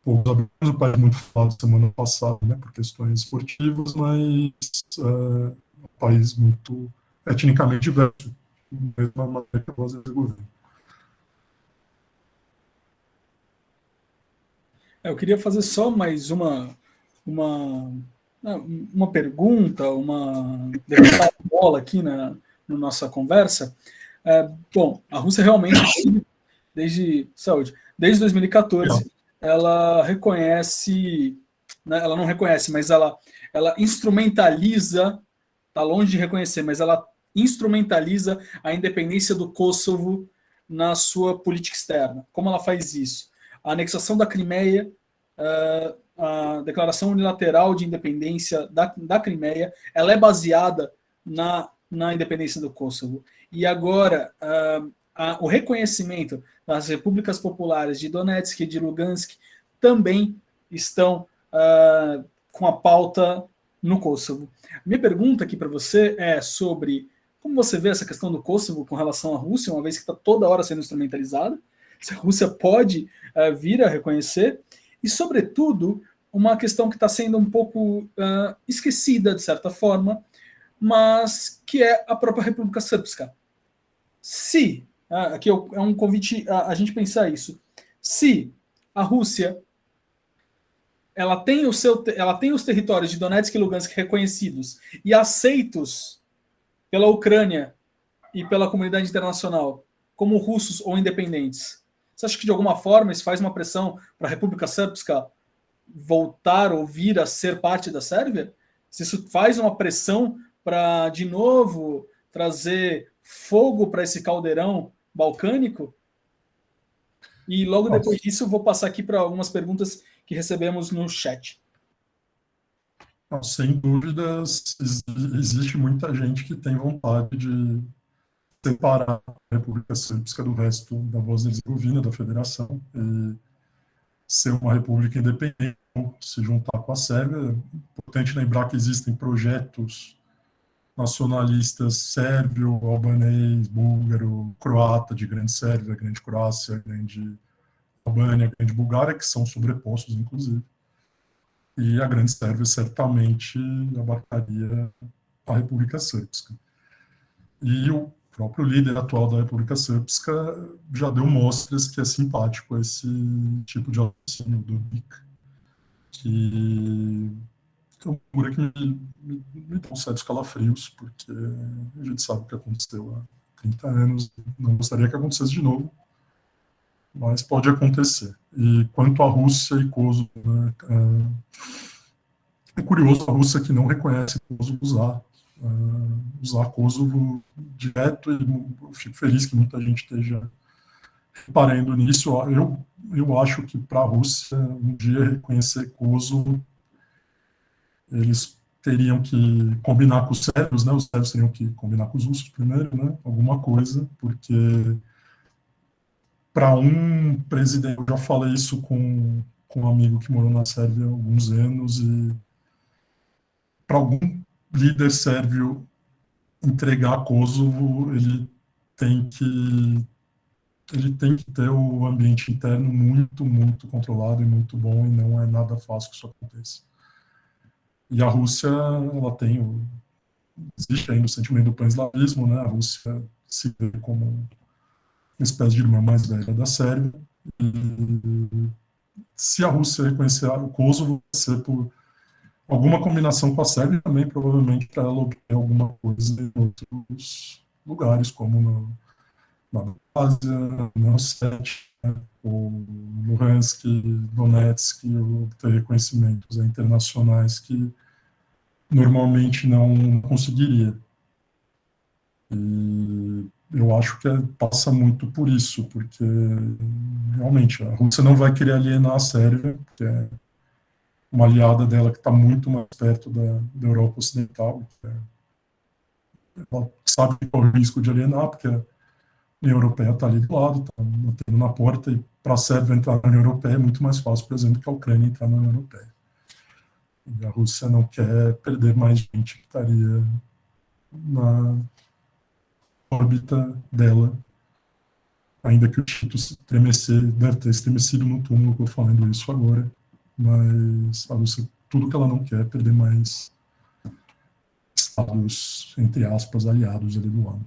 poucos habitantes, um país muito falado semana passada, né, por questões esportivas, mas é um país muito etnicamente diverso, da mesma maneira que a Bósnia e Herzegovina. Eu queria fazer só mais uma pergunta, levantar a bola aqui na nossa conversa. Bom, a Rússia realmente, desde 2014, ela reconhece, né, ela não reconhece, mas ela instrumentaliza, está longe de reconhecer, mas ela instrumentaliza a independência do Kosovo na sua política externa. Como ela faz isso? A anexação da Crimeia, a declaração unilateral de independência da Crimeia, ela é baseada na independência do Kosovo. E agora, o reconhecimento das repúblicas populares de Donetsk e de Lugansk também estão com a pauta no Kosovo. Minha pergunta aqui para você é sobre como você vê essa questão do Kosovo com relação à Rússia, uma vez que está toda hora sendo instrumentalizada, se a Rússia pode vir a reconhecer, e, sobretudo, uma questão que está sendo um pouco esquecida, de certa forma, mas que é a própria República Srpska. Se, aqui é um convite a gente pensar isso, se a Rússia ela tem os territórios de Donetsk e Lugansk reconhecidos e aceitos pela Ucrânia e pela comunidade internacional como russos ou independentes, você acha que de alguma forma isso faz uma pressão para a República Srpska voltar ou vir a ser parte da Sérvia? Se isso faz uma pressão para, de novo, trazer fogo para esse caldeirão balcânico? E logo depois disso eu vou passar aqui para algumas perguntas que recebemos no chat. Sem dúvidas, existe muita gente que tem vontade de separar a República Srpska do resto da Bósnia e Herzegovina, da Federação, e ser uma república independente, se juntar com a Sérvia. É importante lembrar que existem projetos nacionalistas sérvio, albanês, búlgaro, croata, de Grande Sérvia, Grande Croácia, Grande Albânia, Grande Bulgária, que são sobrepostos, inclusive. E a Grande Sérvia certamente abarcaria a República Srpska. E o próprio líder atual da República Srpska já deu mostras que é simpático a esse tipo de raciocínio do Dodik, que é uma figura que me dá um certo escalafrios, porque a gente sabe o que aconteceu há 30 anos, não gostaria que acontecesse de novo, mas pode acontecer. E quanto à Rússia e Kosovo, né, é curioso a Rússia que não reconhece Kosovo usar Kosovo direto, e eu fico feliz que muita gente esteja reparando nisso. Eu acho que para a Rússia, um dia reconhecer Kosovo, eles teriam que combinar com os sérvios, né? Os sérvios teriam que combinar com os russos primeiro, né? Alguma coisa, porque para um presidente, eu já falei isso com um amigo que morou na Sérvia há alguns anos, e para algum líder sérvio entregar Kosovo, ele tem que ter o ambiente interno muito, muito controlado e muito bom, e não é nada fácil que isso aconteça. E a Rússia, existe ainda o sentimento do pan-eslavismo, né? A Rússia se vê como uma espécie de irmã mais velha da Sérvia, e se a Rússia reconhecer o Kosovo, vai ser por alguma combinação com a Sérvia também, provavelmente, para ela obter alguma coisa em outros lugares, como na Abkhazia, na Ossétia, o Luhansk, Donetsk, obter reconhecimentos internacionais que normalmente não conseguiria. E eu acho que passa muito por isso, porque realmente a Rússia não vai querer alienar a Sérvia, que é uma aliada dela que está muito mais perto da Europa Ocidental. Ela sabe que corre o risco de alienar, porque a União Europeia está ali do lado, está batendo na porta, e para a Sérvia entrar na União Europeia é muito mais fácil, por exemplo, que a Ucrânia entrar na União Europeia. E a Rússia não quer perder mais gente que estaria na órbita dela, ainda que o Tito deve ter estremecido no túmulo que eu falando isso agora, mas a Rússia, tudo que ela não quer é perder mais estados, entre aspas, aliados ali do lado.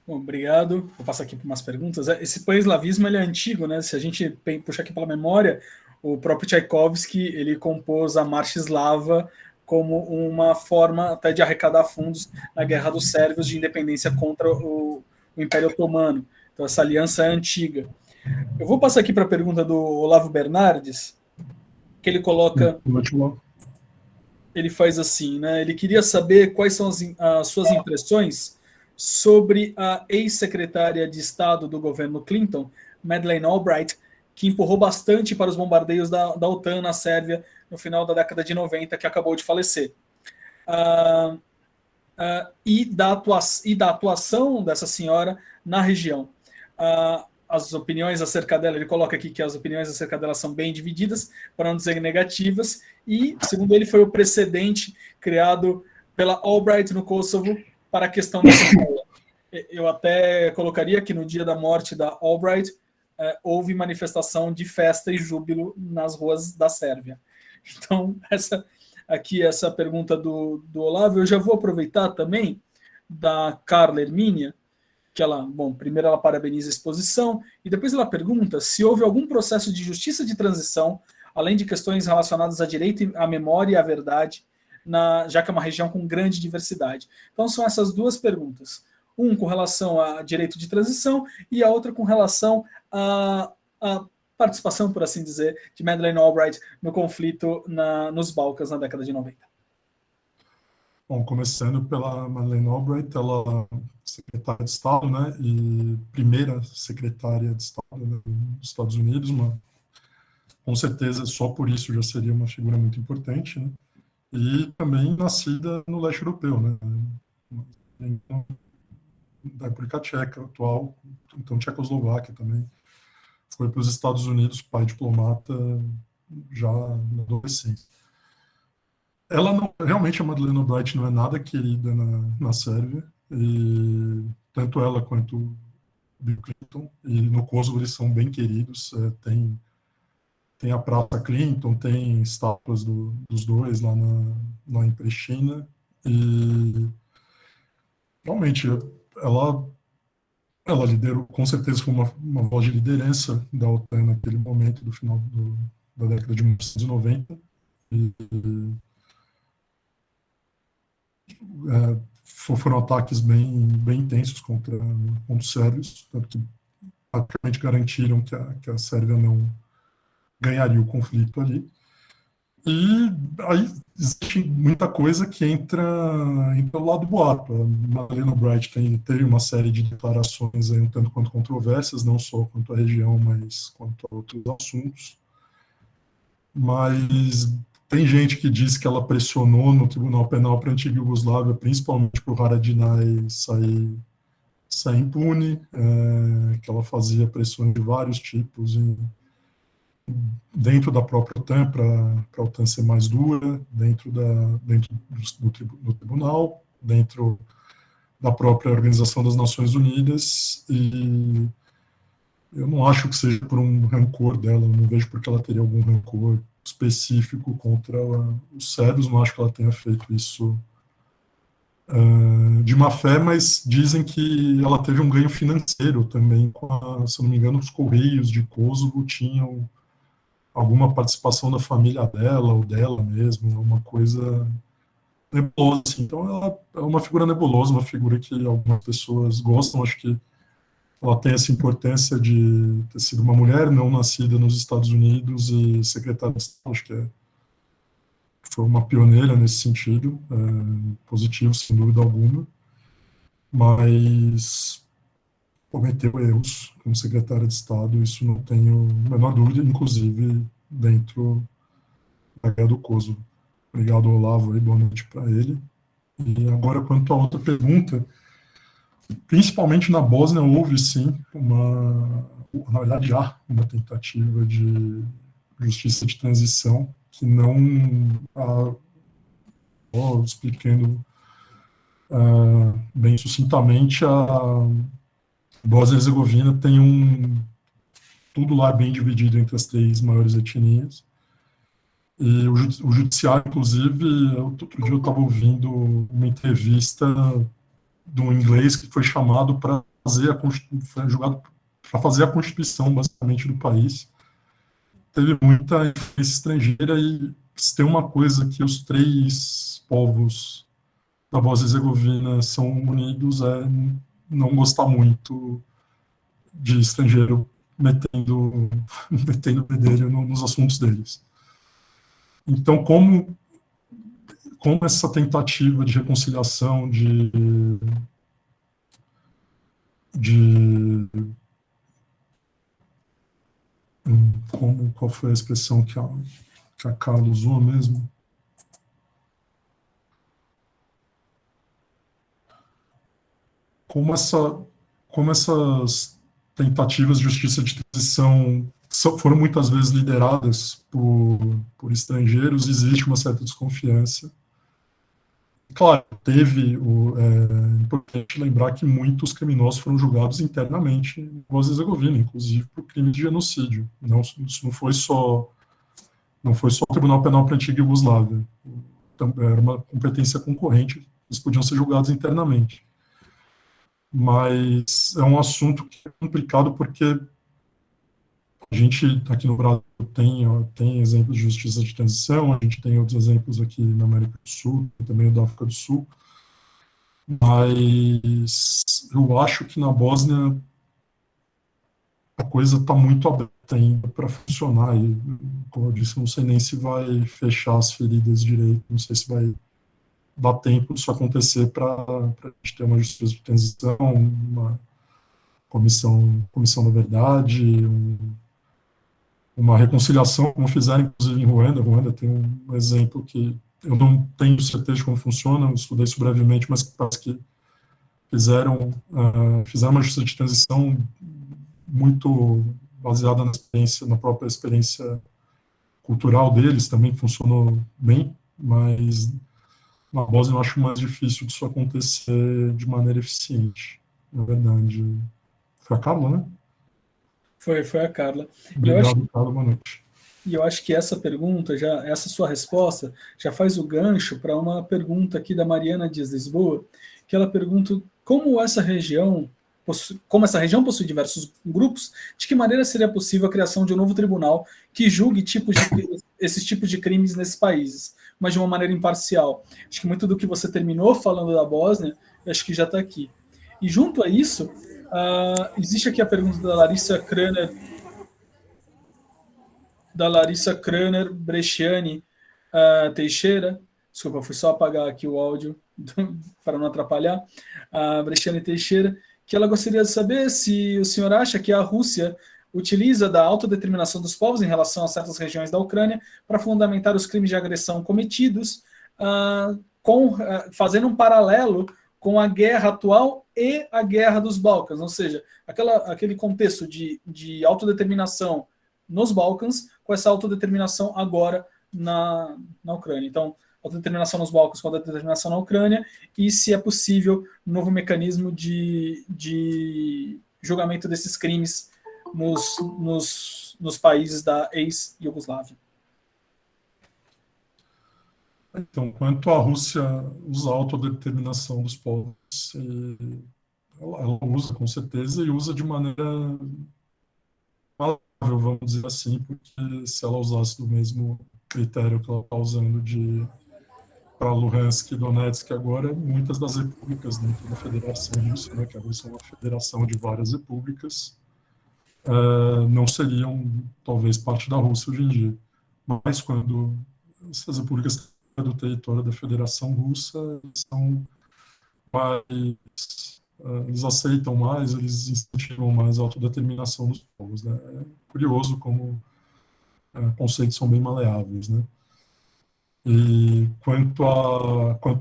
Bom, obrigado. Vou passar aqui para umas perguntas. Esse pan-eslavismo ele é antigo, né? Se a gente puxar aqui pela memória, o próprio Tchaikovsky ele compôs a Marcha Eslava como uma forma até de arrecadar fundos na Guerra dos Sérvios de independência contra o Império Otomano. Então essa aliança é antiga. Eu vou passar aqui para a pergunta do Olavo Bernardes, que ele coloca... Ele faz assim, né? Ele queria saber quais são as suas impressões sobre a ex-secretária de Estado do governo Clinton, Madeleine Albright, que empurrou bastante para os bombardeios da OTAN na Sérvia no final da década de 90, que acabou de falecer. E da atuação dessa senhora na região. As opiniões acerca dela, ele coloca aqui que as opiniões acerca dela são bem divididas, para não dizer negativas, e, segundo ele, foi o precedente criado pela Albright no Kosovo para a questão da Sérvia. Eu até colocaria que no dia da morte da Albright, houve manifestação de festa e júbilo nas ruas da Sérvia. Então, essa pergunta do Olavo, eu já vou aproveitar também da Carla Hermínia, que primeiro ela parabeniza a exposição, e depois ela pergunta se houve algum processo de justiça de transição, além de questões relacionadas à direito, à memória e à verdade, já que é uma região com grande diversidade. Então são essas duas perguntas. Um com relação a direito de transição e a outra com relação à participação, por assim dizer, de Madeleine Albright no conflito nos Balcãs na década de 90. Bom, começando pela Madeleine Albright, ela é secretária de Estado, né, e primeira secretária de Estado, né, dos Estados Unidos, com certeza só por isso já seria uma figura muito importante, né, e também nascida no leste europeu, né, da República Tcheca atual, então Tchecoslováquia também, foi para os Estados Unidos, pai diplomata já na adolescência. Ela não, realmente a Madeleine Albright não é nada querida na Sérvia, e tanto ela quanto o Bill Clinton, e no Kosovo eles são bem queridos, tem a Praça Clinton, tem estátuas dos dois lá em Pristina, e realmente ela liderou, com certeza foi uma voz de liderança da OTAN naquele momento, do final da década de 1990, foram ataques bem intensos contra os sérvios, tanto que praticamente garantiram que a Sérvia não ganharia o conflito ali. E aí existe muita coisa que entra do lado do boato. A Madeleine Albright teve uma série de declarações aí, um tanto quanto controversas, não só quanto à região, mas quanto a outros assuntos. Mas tem gente que diz que ela pressionou no Tribunal Penal para a antiga Iugoslávia, principalmente para o Haradinaj sair impune, que ela fazia pressões de vários tipos dentro da própria OTAN, para a OTAN ser mais dura, dentro do tribunal, dentro da própria Organização das Nações Unidas, e eu não acho que seja por um rancor dela, eu não vejo porque ela teria algum rancor específico contra os sérvios, não acho que ela tenha feito isso de má fé, mas dizem que ela teve um ganho financeiro também, se não me engano, os Correios de Kosovo tinham alguma participação da família dela ou dela mesmo, uma coisa nebulosa, assim. Então ela é uma figura nebulosa, uma figura que algumas pessoas gostam. Acho que ela tem essa importância de ter sido uma mulher não nascida nos Estados Unidos e secretária de Estado. Acho que foi uma pioneira nesse sentido, positivo, sem dúvida alguma, mas cometeu erros como secretária de Estado, isso não tenho a menor dúvida, inclusive dentro da Guerra do Kosovo. Obrigado, Olavo, e boa noite para ele. E agora, quanto à outra pergunta, principalmente na Bósnia, houve, sim, na verdade, há uma tentativa de justiça de transição que não, explicando bem sucintamente, a Bósnia e Herzegovina tem tudo lá bem dividido entre as 3 maiores etnias. E o judiciário, inclusive, outro dia eu estava ouvindo uma entrevista de um inglês que foi chamado para fazer a Constituição, basicamente, do país. Teve muita influência estrangeira e se tem uma coisa que os 3 povos da Bósnia e Herzegovina são unidos é não gostar muito de estrangeiro metendo bedelho nos assuntos deles. Então, como essa tentativa de reconciliação, qual foi a expressão que a Carla usou mesmo? Como essas tentativas de justiça de transição foram muitas vezes lideradas por estrangeiros, existe uma certa desconfiança. Claro, é importante lembrar que muitos criminosos foram julgados internamente em Bósnia e Herzegovina, inclusive por crime de genocídio. Isso não foi só o Tribunal Penal para a antiga Iugoslávia. Era uma competência concorrente, eles podiam ser julgados internamente. Mas é um assunto que é complicado porque a gente, aqui no Brasil, tem exemplos de justiça de transição, a gente tem outros exemplos aqui na América do Sul, também da África do Sul, mas eu acho que na Bósnia a coisa está muito aberta ainda para funcionar, e, como eu disse, não sei nem se vai fechar as feridas direito, não sei se vai dar tempo disso acontecer para a gente ter uma justiça de transição, uma comissão da verdade, uma reconciliação, como fizeram, inclusive, em Ruanda. Ruanda tem um exemplo que eu não tenho certeza de como funciona, eu estudei isso brevemente, mas parece que fizeram uma justiça de transição muito baseada na própria experiência cultural deles, também funcionou bem, mas na Bósnia eu acho mais difícil disso acontecer de maneira eficiente, na verdade. Foi a Carla, né? Foi a Carla. Obrigado, Carla, boa noite. E eu acho que essa pergunta, essa sua resposta, já faz o gancho para uma pergunta aqui da Mariana Dias Lisboa, que ela pergunta como essa região possui diversos grupos, de que maneira seria possível a criação de um novo tribunal que julgue esses tipos de crimes nesses países, mas de uma maneira imparcial. Acho que muito do que você terminou falando da Bósnia, acho que já está aqui. E junto a isso, existe aqui a pergunta da Larissa Kraner Bresciani Teixeira. Desculpa, fui só apagar aqui o áudio para não atrapalhar. A Bresciani Teixeira, que ela gostaria de saber se o senhor acha que a Rússia utiliza da autodeterminação dos povos em relação a certas regiões da Ucrânia para fundamentar os crimes de agressão cometidos, fazendo um paralelo com a guerra atual e a guerra dos Balcãs, ou seja, aquele contexto de autodeterminação nos Balcãs, com essa autodeterminação agora na Ucrânia. Então, autodeterminação nos Balcãs com autodeterminação na Ucrânia, e se é possível um novo mecanismo de julgamento desses crimes nos países da ex-Iugoslávia. Então, quanto à Rússia usa a autodeterminação dos povos, ela usa com certeza, e usa de maneira vamos dizer assim, porque se ela usasse do mesmo critério que ela está usando para Luhansk e Donetsk agora, muitas das repúblicas dentro da Federação Russa, né, que a Rússia é uma federação de várias repúblicas, não seriam, talvez, parte da Rússia hoje em dia. Mas quando essas repúblicas do território da Federação Russa são mais... eles aceitam mais, eles incentivam mais a autodeterminação dos povos. Né? É curioso como conceitos são bem maleáveis. Né? E quanto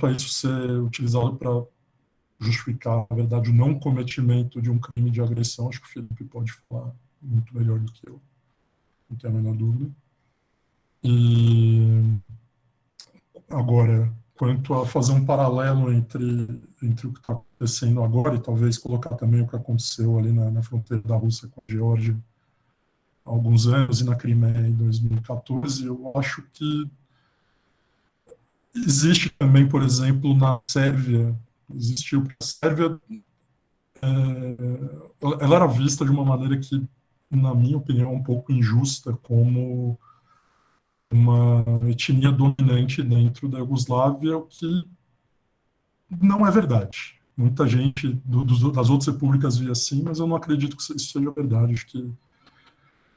a isso ser utilizado para justificar, na verdade, o não cometimento de um crime de agressão, acho que o Felipe pode falar muito melhor do que eu, não tenho a menor dúvida. E agora, quanto a fazer um paralelo entre o que está acontecendo agora e talvez colocar também o que aconteceu ali na fronteira da Rússia com a Geórgia há alguns anos e na Crimeia em 2014, eu acho que existe também, por exemplo, na Sérvia, existiu, porque a Sérvia ela era vista de uma maneira que, na minha opinião, é um pouco injusta, como uma etnia dominante dentro da Iugoslávia, o que não é verdade. Muita gente das outras repúblicas via assim, mas eu não acredito que isso seja verdade, acho que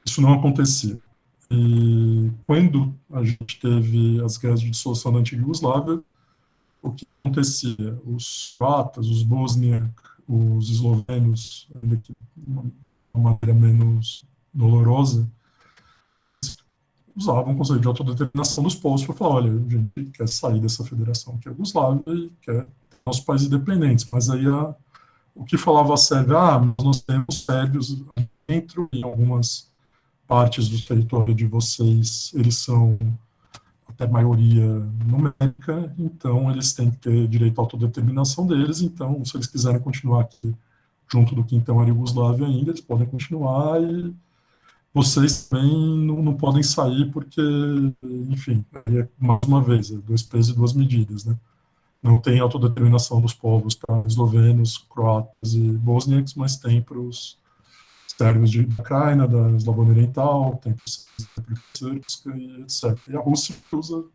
isso não acontecia. E quando a gente teve as guerras de dissolução da antiga Iugoslávia, o que acontecia? Os croatas, os bósniacos, os eslovenos, ainda que de uma maneira menos dolorosa, usavam o conceito de autodeterminação dos povos para falar, olha, a gente quer sair dessa federação que é a Iugoslávia e quer nossos países independentes. Mas aí o que falava a Sérvia, nós temos sérvios dentro, em algumas partes do território de vocês, eles são até maioria numérica, então eles têm que ter direito à autodeterminação deles, então se eles quiserem continuar aqui junto do que então era Iugoslávia ainda, eles podem continuar e vocês também não podem sair porque, enfim, mais uma vez, dois pesos e duas medidas, né? Não tem autodeterminação dos povos para eslovenos, croatas e bósniacos, mas tem para os sérvios de Ucrânia, da Eslavônia Oriental, tem para os sérvios e etc. E a Rússia usa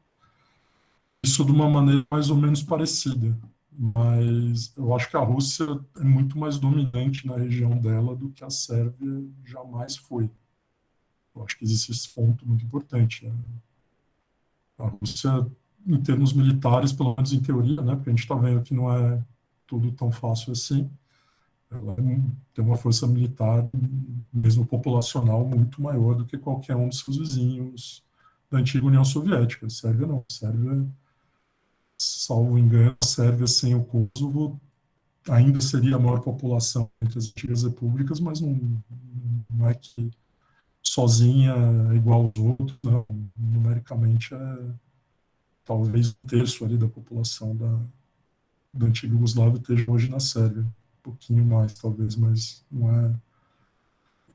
isso de uma maneira mais ou menos parecida, mas eu acho que a Rússia é muito mais dominante na região dela do que a Sérvia jamais foi. Eu acho que existe esse ponto muito importante. Né? A Rússia, em termos militares, pelo menos em teoria, né, porque a gente está vendo que não é tudo tão fácil assim, ela tem uma força militar, mesmo populacional, muito maior do que qualquer um dos seus vizinhos da antiga União Soviética. A Sérvia não. A Sérvia, salvo engano, a Sérvia sem o Kosovo ainda seria a maior população entre as antigas repúblicas, mas não é que sozinha é igual aos outros, não. Numericamente é talvez um terço ali da população da antiga Iugoslávia esteja hoje na Sérvia. Um pouquinho mais, talvez, mas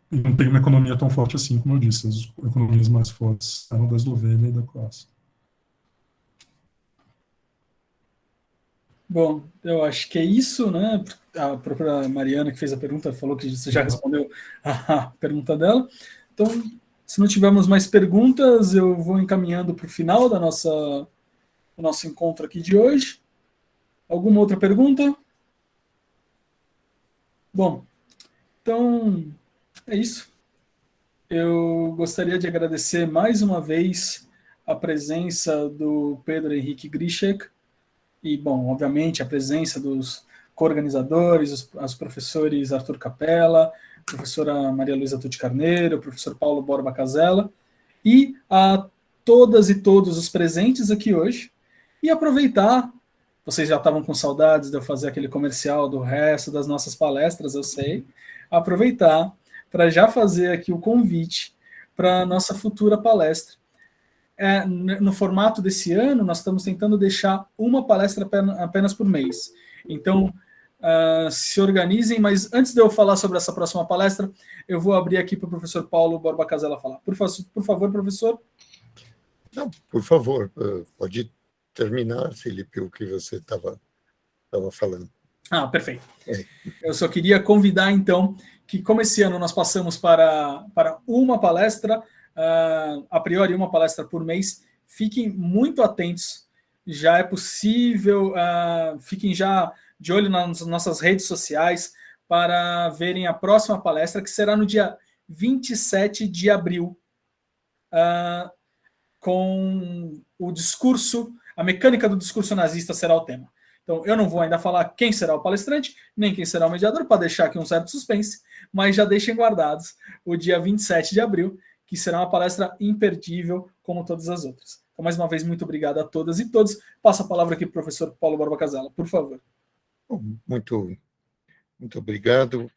não tem uma economia tão forte assim, como eu disse. As economias mais fortes eram da Eslovênia e da Croácia. Bom, eu acho que é isso, né? A própria Mariana que fez a pergunta falou que você já respondeu a pergunta dela. Então, se não tivermos mais perguntas, eu vou encaminhando para o final do nosso encontro aqui de hoje. Alguma outra pergunta? Bom, então é isso. Eu gostaria de agradecer mais uma vez a presença do Pedro Henrique Grischek e, bom, obviamente, a presença dos co-organizadores, os professores Arthur Capella, professora Maria Luísa Tucci Carneiro, professor Paulo Borba Casella, e a todas e todos os presentes aqui hoje, e aproveitar, vocês já estavam com saudades de eu fazer aquele comercial do resto das nossas palestras, eu sei, aproveitar para já fazer aqui o convite para a nossa futura palestra. No formato desse ano, nós estamos tentando deixar uma palestra apenas por mês. Então, se organizem, mas antes de eu falar sobre essa próxima palestra, eu vou abrir aqui para o professor Paulo Borba Casella falar. Por favor, professor. Não, por favor, pode terminar, Felipe, o que você estava falando. Ah, perfeito. É. Eu só queria convidar, então, que como esse ano nós passamos para uma palestra, a priori uma palestra por mês, fiquem muito atentos, já é possível, fiquem já de olho nas nossas redes sociais para verem a próxima palestra, que será no dia 27 de abril, com o discurso, a mecânica do discurso nazista será o tema. Então, eu não vou ainda falar quem será o palestrante, nem quem será o mediador, para deixar aqui um certo suspense, mas já deixem guardados o dia 27 de abril, que será uma palestra imperdível, como todas as outras. Então, mais uma vez, muito obrigado a todas e todos. Passo a palavra aqui para o professor Paulo Borba Casella, por favor. Muito obrigado,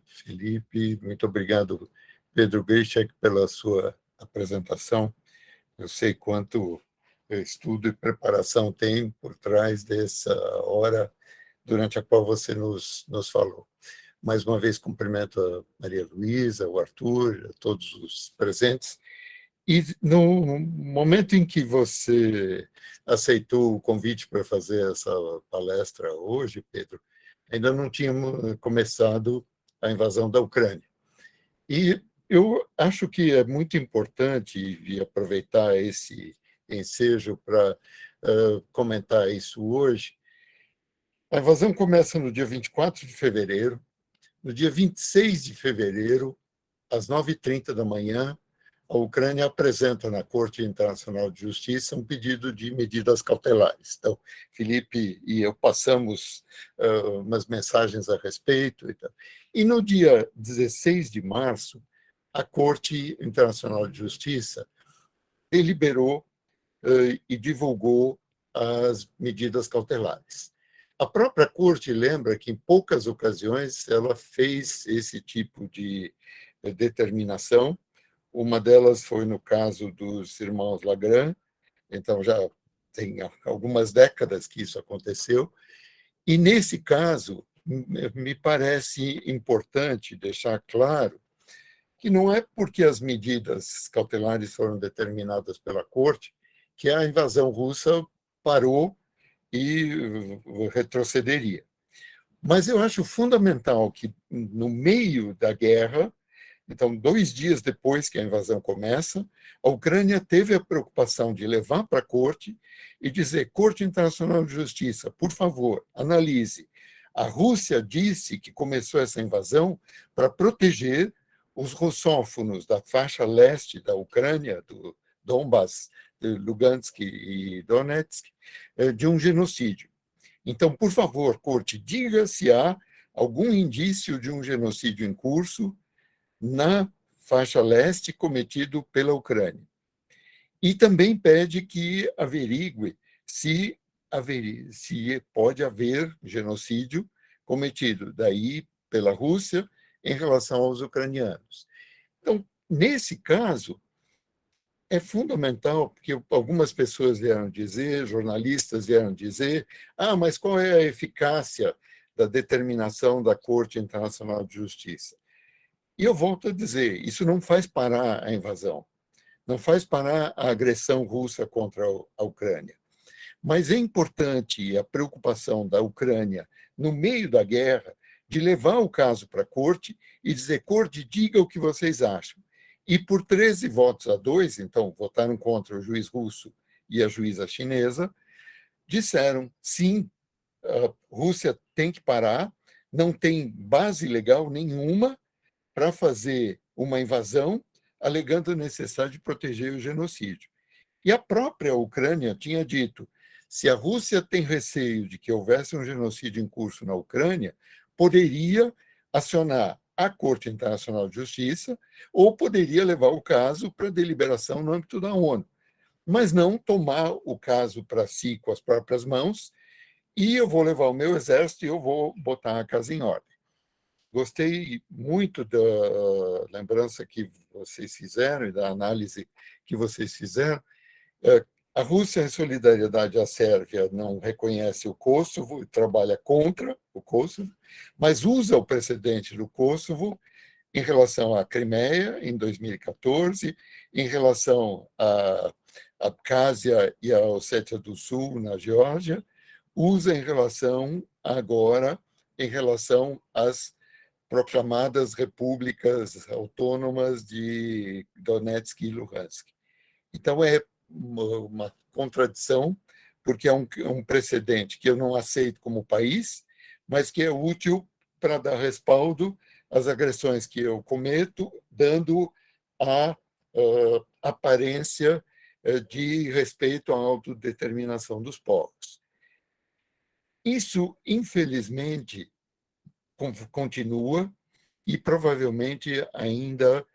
Felipe. Muito obrigado, Pedro Grischer, pela sua apresentação. Eu sei quanto estudo e preparação tem por trás dessa hora durante a qual você nos falou. Mais uma vez, cumprimento a Maria Luísa, o Arthur, a todos os presentes. E no momento em que você aceitou o convite para fazer essa palestra hoje, Pedro, ainda não tínhamos começado a invasão da Ucrânia. E eu acho que é muito importante e aproveitar esse ensejo para comentar isso hoje. A invasão começa no dia 24 de fevereiro. No dia 26 de fevereiro, às 9h30 da manhã, a Ucrânia apresenta na Corte Internacional de Justiça um pedido de medidas cautelares. Então, Felipe e eu passamos umas mensagens a respeito. E no dia 16 de março, a Corte Internacional de Justiça deliberou e divulgou as medidas cautelares. A própria Corte lembra que, em poucas ocasiões, ela fez esse tipo de determinação. Uma delas foi no caso dos irmãos Lagran, então já tem algumas décadas que isso aconteceu. E, nesse caso, me parece importante deixar claro que não é porque as medidas cautelares foram determinadas pela Corte que a invasão russa parou e retrocederia. Mas eu acho fundamental que, no meio da guerra, então, 2 dias depois que a invasão começa, a Ucrânia teve a preocupação de levar para a Corte e dizer: Corte Internacional de Justiça, por favor, analise. A Rússia disse que começou essa invasão para proteger os russófonos da faixa leste da Ucrânia, do Donbas, de Lugansk e Donetsk, de um genocídio. Então, por favor, Corte, diga se há algum indício de um genocídio em curso na faixa leste cometido pela Ucrânia. E também pede que averigue se pode haver genocídio cometido daí pela Rússia em relação aos ucranianos. Então, nesse caso, é fundamental, porque algumas pessoas vieram dizer, jornalistas vieram dizer, mas qual é a eficácia da determinação da Corte Internacional de Justiça? E eu volto a dizer, isso não faz parar a invasão, não faz parar a agressão russa contra a Ucrânia. Mas é importante a preocupação da Ucrânia, no meio da guerra, de levar o caso para a Corte e dizer: Corte, diga o que vocês acham. E por 13 votos a 2, então votaram contra o juiz russo e a juíza chinesa, disseram: sim, a Rússia tem que parar, não tem base legal nenhuma para fazer uma invasão, alegando a necessidade de proteger o genocídio. E a própria Ucrânia tinha dito: se a Rússia tem receio de que houvesse um genocídio em curso na Ucrânia, poderia acionar a Corte Internacional de Justiça ou poderia levar o caso para deliberação no âmbito da ONU, mas não tomar o caso para si com as próprias mãos e eu vou levar o meu exército e eu vou botar a casa em ordem. Gostei muito da lembrança que vocês fizeram e da análise que vocês fizeram. A Rússia, em solidariedade à Sérvia, não reconhece o Kosovo e trabalha contra o Kosovo, mas usa o precedente do Kosovo em relação à Crimeia, em 2014, em relação à Abkházia e à Ossétia do Sul, na Geórgia, usa em relação às proclamadas repúblicas autônomas de Donetsk e Luhansk. Então, é uma contradição, porque é um precedente que eu não aceito como país, mas que é útil para dar respaldo às agressões que eu cometo, dando a aparência de respeito à autodeterminação dos povos. Isso, infelizmente, continua e provavelmente ainda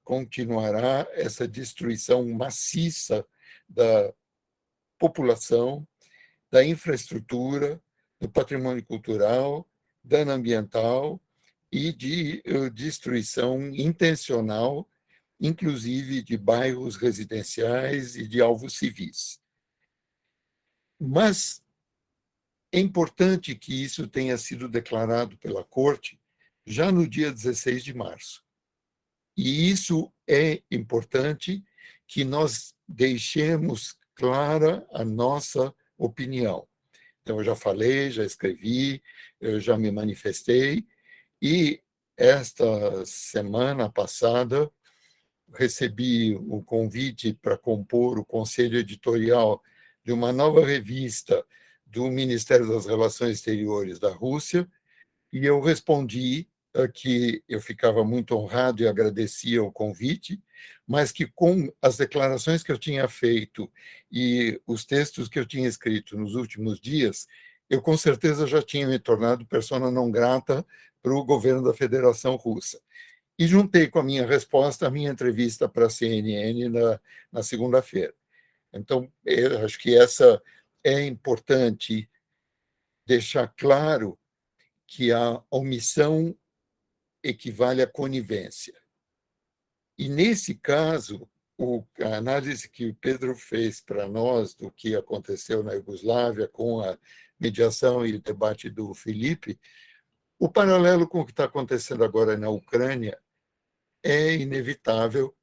continuará essa destruição maciça da população, da infraestrutura, do patrimônio cultural, dano ambiental e de destruição intencional, inclusive de bairros residenciais e de alvos civis. Mas é importante que isso tenha sido declarado pela Corte já no dia 16 de março. E isso é importante que nós deixemos clara a nossa opinião. Então, eu já falei, já escrevi, eu já me manifestei, e esta semana passada recebi o convite para compor o conselho editorial de uma nova revista do Ministério das Relações Exteriores da Rússia, e eu respondi que eu ficava muito honrado e agradecia o convite, mas que com as declarações que eu tinha feito e os textos que eu tinha escrito nos últimos dias, eu com certeza já tinha me tornado persona não grata para o governo da Federação Russa. E juntei com a minha resposta a minha entrevista para a CNN na segunda-feira. Então, eu acho que essa é importante deixar claro que a omissão equivale à conivência. E, nesse caso, a análise que o Pedro fez para nós do que aconteceu na Iugoslávia com a mediação e o debate do Felipe, o paralelo com o que está acontecendo agora na Ucrânia é inevitável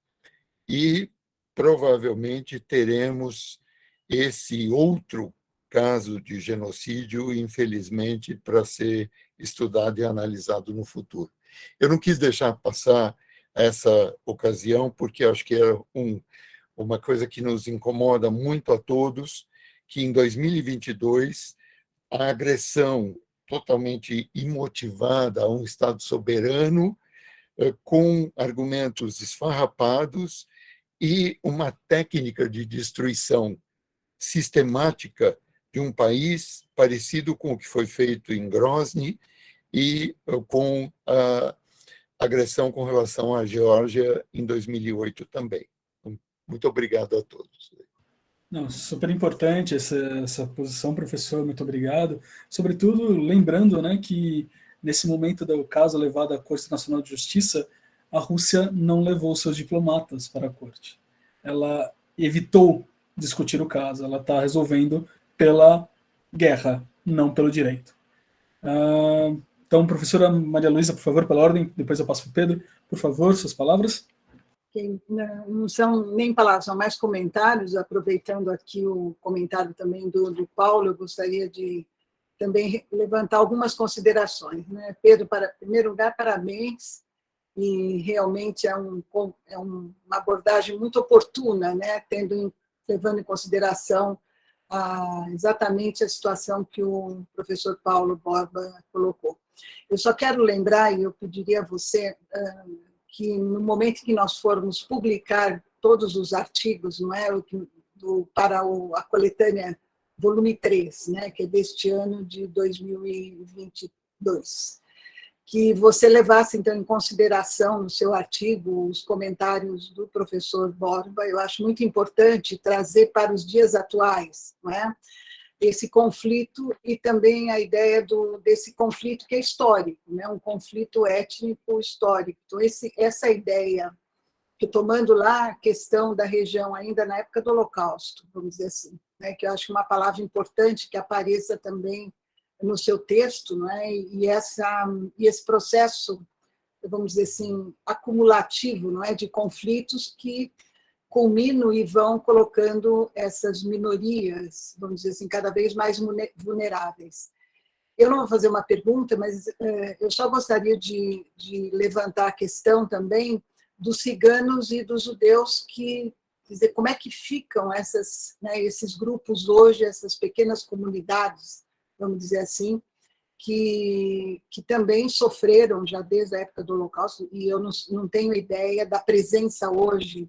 e provavelmente teremos esse outro caso de genocídio, infelizmente, para ser estudado e analisado no futuro. Eu não quis deixar passar essa ocasião, porque acho que é uma coisa que nos incomoda muito a todos, que em 2022 a agressão totalmente imotivada a um Estado soberano, com argumentos esfarrapados e uma técnica de destruição sistemática de um país parecido com o que foi feito em Grozny e com a agressão com relação à Geórgia em 2008 também. Muito obrigado a todos. Não, super importante essa posição, professor, muito obrigado. Sobretudo, lembrando, né, que nesse momento do caso levado à Corte Nacional de Justiça, a Rússia não levou seus diplomatas para a Corte. Ela evitou discutir o caso, ela está resolvendo pela guerra, não pelo direito. Então, professora Maria Luísa, por favor, pela ordem, depois eu passo para o Pedro. Por favor, suas palavras. Não são nem palavras, são mais comentários. Aproveitando aqui o comentário também do Paulo, eu gostaria de também levantar algumas considerações. Né? Pedro, em primeiro lugar, parabéns, e realmente é uma abordagem muito oportuna, né? Levando em consideração exatamente a situação que o professor Paulo Borba colocou. Eu só quero lembrar, e eu pediria a você, que no momento que nós formos publicar todos os artigos, não é, para a coletânea volume 3, né, que é deste ano de 2022, que você levasse, então, em consideração no seu artigo os comentários do professor Borba. Eu acho muito importante trazer para os dias atuais, não é, esse conflito e também a ideia desse conflito que é histórico, né? Um conflito étnico histórico. Então, essa ideia, que tomando lá a questão da região ainda na época do Holocausto, vamos dizer assim, né? Que eu acho uma palavra importante que apareça também no seu texto, não é? E esse processo, vamos dizer assim, acumulativo, não é, de conflitos que culminam e vão colocando essas minorias, vamos dizer assim, cada vez mais vulneráveis. Eu não vou fazer uma pergunta, mas eu só gostaria de levantar a questão também dos ciganos e dos judeus, que, quer dizer, como é que ficam esses grupos hoje, essas pequenas comunidades, vamos dizer assim, que também sofreram já desde a época do Holocausto, e eu não tenho ideia da presença hoje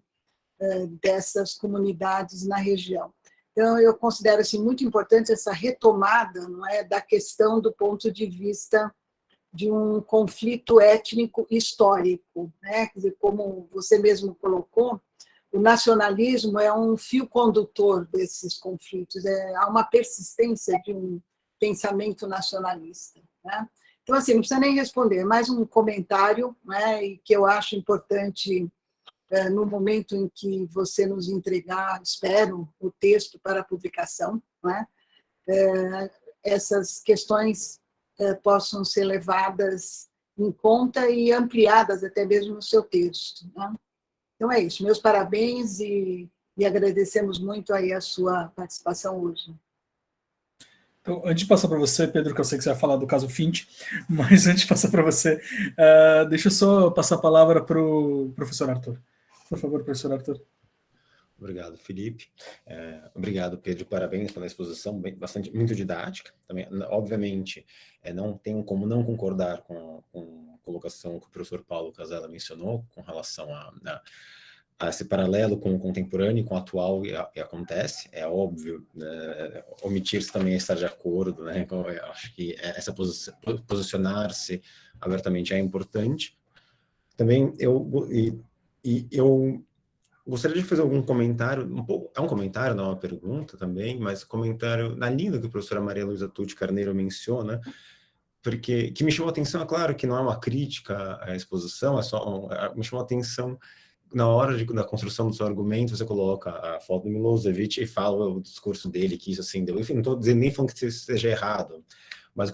dessas comunidades na região. Então, eu considero assim, muito importante essa retomada, não é, da questão do ponto de vista de um conflito étnico histórico, né? Quer dizer, como você mesmo colocou, o nacionalismo é um fio condutor desses conflitos, há uma persistência de um pensamento nacionalista, né? Então, assim, não precisa nem responder, mais um comentário, né, e que eu acho importante no momento em que você nos entregar, espero, o texto para a publicação, né, essas questões possam ser levadas em conta e ampliadas até mesmo no seu texto, né? Então é isso, meus parabéns e agradecemos muito aí a sua participação hoje. Então, antes de passar para você, Pedro, que eu sei que você vai falar do caso Fint, mas antes de passar para você, deixa eu só passar a palavra para o professor Arthur. Por favor, professor Arthur. Obrigado, Felipe. Obrigado, Pedro. Parabéns pela exposição, muito didática. Também, obviamente, não tenho como não concordar com a colocação que o professor Paulo Casella mencionou com relação a esse paralelo com o contemporâneo, com o atual e acontece. É óbvio, omitir-se também é estar de acordo, né? Eu acho que posicionar-se abertamente é importante. Também eu gostaria de fazer algum comentário, é um comentário, não é uma pergunta também, mas comentário na linha do que a professora Maria Luísa Tucci Carneiro menciona, porque que me chamou a atenção, é claro que não é uma crítica à exposição, me chamou a atenção na hora da construção do seu argumento, você coloca a foto do Milosevic e fala o discurso dele, que isso assim deu. Enfim, não estou nem falando que isso seja errado, mas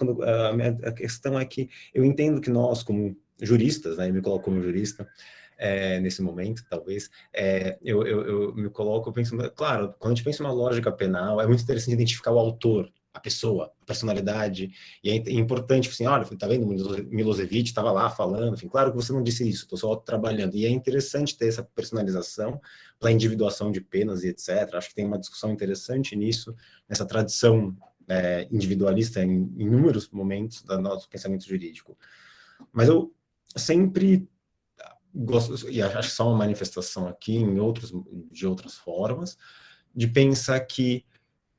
a questão é que eu entendo que nós, como juristas, né, eu me coloco como jurista, nesse momento, talvez, eu me coloco pensando, claro, quando a gente pensa numa lógica penal, é muito interessante identificar o autor, a pessoa, a personalidade, e é importante, assim, olha, tá vendo, Milosevic estava lá falando, enfim, claro que você não disse isso, estou só trabalhando, e é interessante ter essa personalização para individuação de penas e etc. Acho que tem uma discussão interessante nisso, nessa tradição individualista em inúmeros momentos do nosso pensamento jurídico. Mas eu sempre gosto, e acho que só uma manifestação aqui de outras formas, de pensar que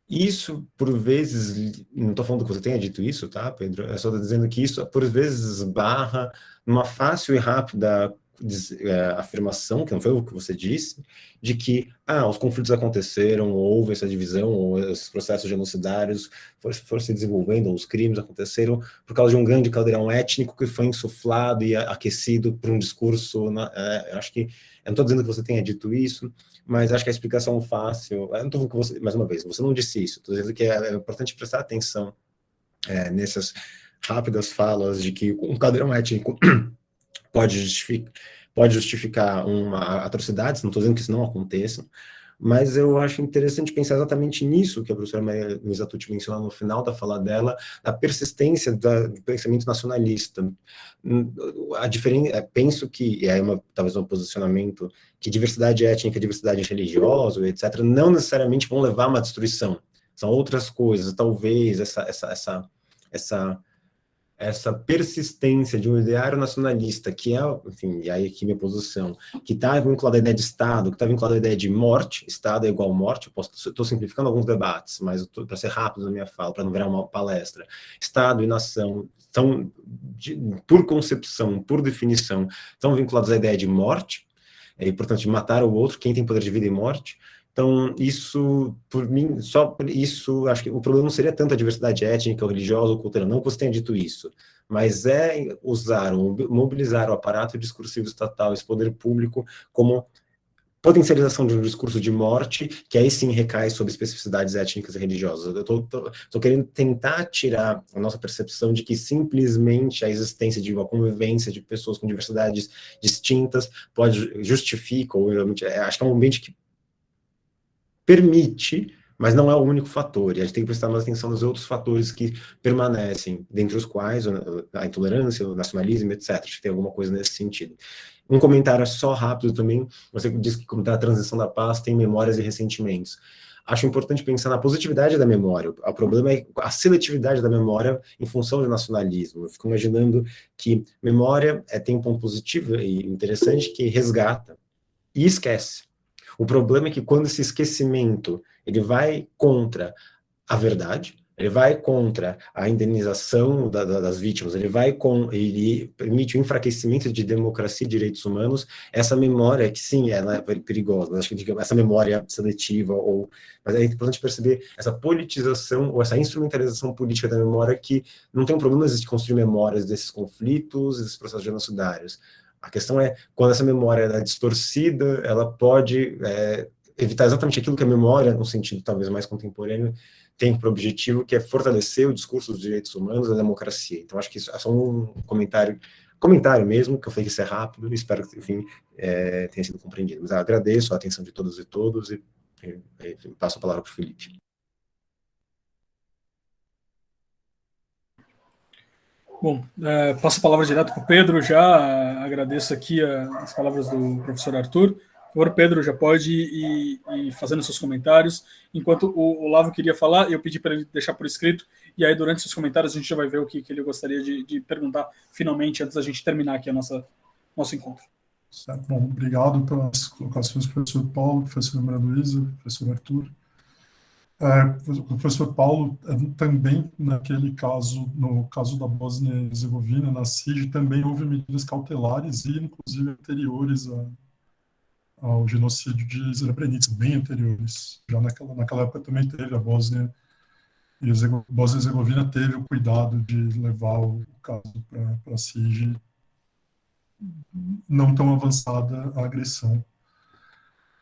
isso, por vezes, não estou falando que você tenha dito isso, tá, Pedro? Eu só estou dizendo que isso, por vezes, esbarra numa fácil e rápida afirmação, que não foi o que você disse, de que os conflitos aconteceram, houve essa divisão, ou esses processos genocidários foram se desenvolvendo, ou os crimes aconteceram por causa de um grande caldeirão étnico que foi insuflado e aquecido por um discurso. Eu acho que, eu não estou dizendo que você tenha dito isso, mas acho que a explicação fácil, eu não estou falando que você, mais uma vez, você não disse isso, estou dizendo que é importante prestar atenção nessas rápidas falas de que um caldeirão étnico pode justificar atrocidades, não estou dizendo que isso não aconteça, mas eu acho interessante pensar exatamente nisso que a professora Maria Luísa Tucci mencionou no final da fala dela, da persistência do pensamento nacionalista. Penso que, talvez um posicionamento, que diversidade étnica, diversidade religiosa, etc., não necessariamente vão levar a uma destruição, são outras coisas, talvez essa persistência de um ideário nacionalista, que enfim, e aí aqui minha posição, que está vinculada à ideia de Estado, que está vinculada à ideia de morte, Estado é igual morte, estou simplificando alguns debates, mas para ser rápido na minha fala, para não virar uma palestra, Estado e nação estão, por concepção, por definição, estão vinculados à ideia de morte, e, portanto, de matar o outro, quem tem poder de vida e morte. Então, isso, por mim, só por isso, acho que o problema não seria tanto a diversidade étnica, religiosa ou cultural, não que você tenha dito isso, mas mobilizar o aparato discursivo estatal, esse poder público, como potencialização de um discurso de morte, que aí sim recai sobre especificidades étnicas e religiosas. Eu estou querendo tentar tirar a nossa percepção de que simplesmente a existência de uma convivência de pessoas com diversidades distintas justifica, ou acho que é um ambiente que permite, mas não é o único fator, e a gente tem que prestar mais atenção nos outros fatores que permanecem, dentre os quais a intolerância, o nacionalismo, etc. Acho que tem alguma coisa nesse sentido. Um comentário só rápido também, você disse que, como está a transição da paz, tem memórias e ressentimentos. Acho importante pensar na positividade da memória. O problema é a seletividade da memória em função do nacionalismo. Eu fico imaginando que memória tem um ponto positivo e interessante que resgata e esquece. O problema é que quando esse esquecimento ele vai contra a verdade, ele vai contra a indenização das vítimas, ele permite o enfraquecimento de democracia e direitos humanos, essa memória, que sim, ela é perigosa, mas acho que essa memória seletiva, mas é importante perceber essa politização ou essa instrumentalização política da memória que não tem um problema de construir memórias desses conflitos, desses processos genocidários. A questão é, quando essa memória é distorcida, ela pode evitar exatamente aquilo que a memória, no sentido talvez mais contemporâneo, tem por objetivo, que é fortalecer o discurso dos direitos humanos e da democracia. Então, acho que isso é só um comentário mesmo, que eu falei que isso é rápido, e espero que, enfim, tenha sido compreendido. Mas eu agradeço a atenção de todas e todos, e passo a palavra para o Felipe. Bom, passo a palavra direto para o Pedro já, agradeço aqui as palavras do professor Arthur. Por favor, Pedro, já pode ir fazendo seus comentários. Enquanto o Olavo queria falar, eu pedi para ele deixar por escrito, e aí durante seus comentários a gente já vai ver o que ele gostaria de perguntar finalmente, antes da gente terminar aqui nosso encontro. Certo, bom, obrigado pelas colocações, professor Paulo, professora Maria Luísa, professor Arthur. O professor Paulo, também naquele caso, no caso da Bósnia e Herzegovina, na CIG, também houve medidas cautelares e, inclusive, anteriores ao genocídio de Srebrenica, bem anteriores. Já naquela época também teve a Bósnia e Herzegovina teve o cuidado de levar o caso para a CIG não tão avançada a agressão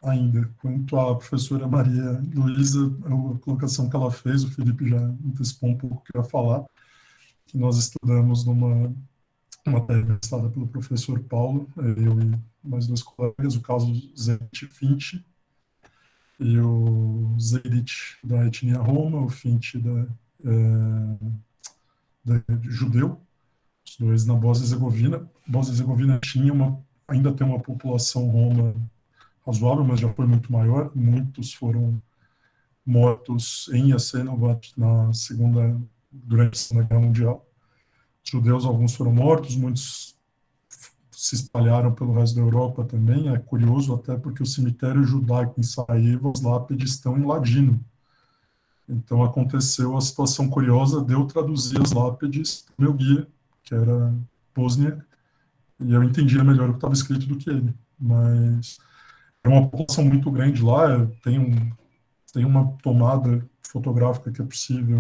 ainda. Quanto à professora Maria Luísa, a colocação que ela fez, o Felipe já antecipou um pouco o que eu ia falar, que nós estudamos numa matéria estada pelo professor Paulo, eu e mais dois colegas, o caso Zedit Finch, e o Zedit da etnia Roma, o Finch da judeu, os dois na Bósnia e Herzegovina. Bósnia e Herzegovina ainda tem uma população roma razoável, mas já foi muito maior. Muitos foram mortos em Jasenovac durante a Segunda Guerra Mundial. Os judeus, alguns foram mortos, muitos se espalharam pelo resto da Europa também. É curioso até porque o cemitério judaico em Sarajevo, as lápides estão em ladino. Então aconteceu a situação curiosa de eu traduzir as lápides para o meu guia, que era bosniaco, e eu entendia melhor o que estava escrito do que ele. Mas é uma população muito grande lá, tem uma tomada fotográfica que é possível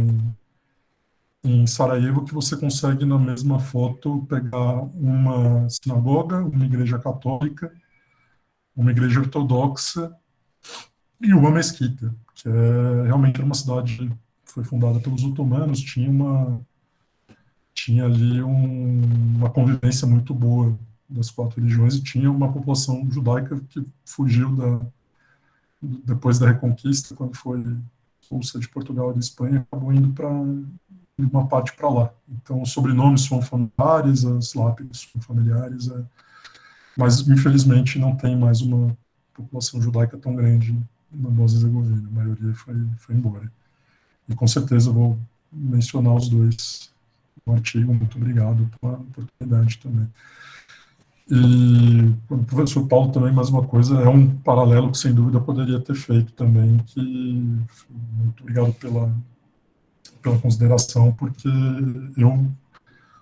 em Sarajevo, que você consegue na mesma foto pegar uma sinagoga, uma igreja católica, uma igreja ortodoxa e uma mesquita, que é realmente uma cidade que foi fundada pelos otomanos, tinha ali uma convivência muito boa das quatro religiões, e tinha uma população judaica que fugiu depois da Reconquista, quando foi expulsa de Portugal e da Espanha, acabou indo para uma parte para lá. Então, os sobrenomes são familiares, as lápides são familiares, mas, infelizmente, não tem mais uma população judaica tão grande na Bósnia e Herzegovina. A maioria foi embora. E, com certeza, vou mencionar os dois no artigo. Muito obrigado pela oportunidade também. E o professor Paulo também, mais uma coisa, é um paralelo que, sem dúvida, poderia ter feito também, muito obrigado pela consideração, porque eu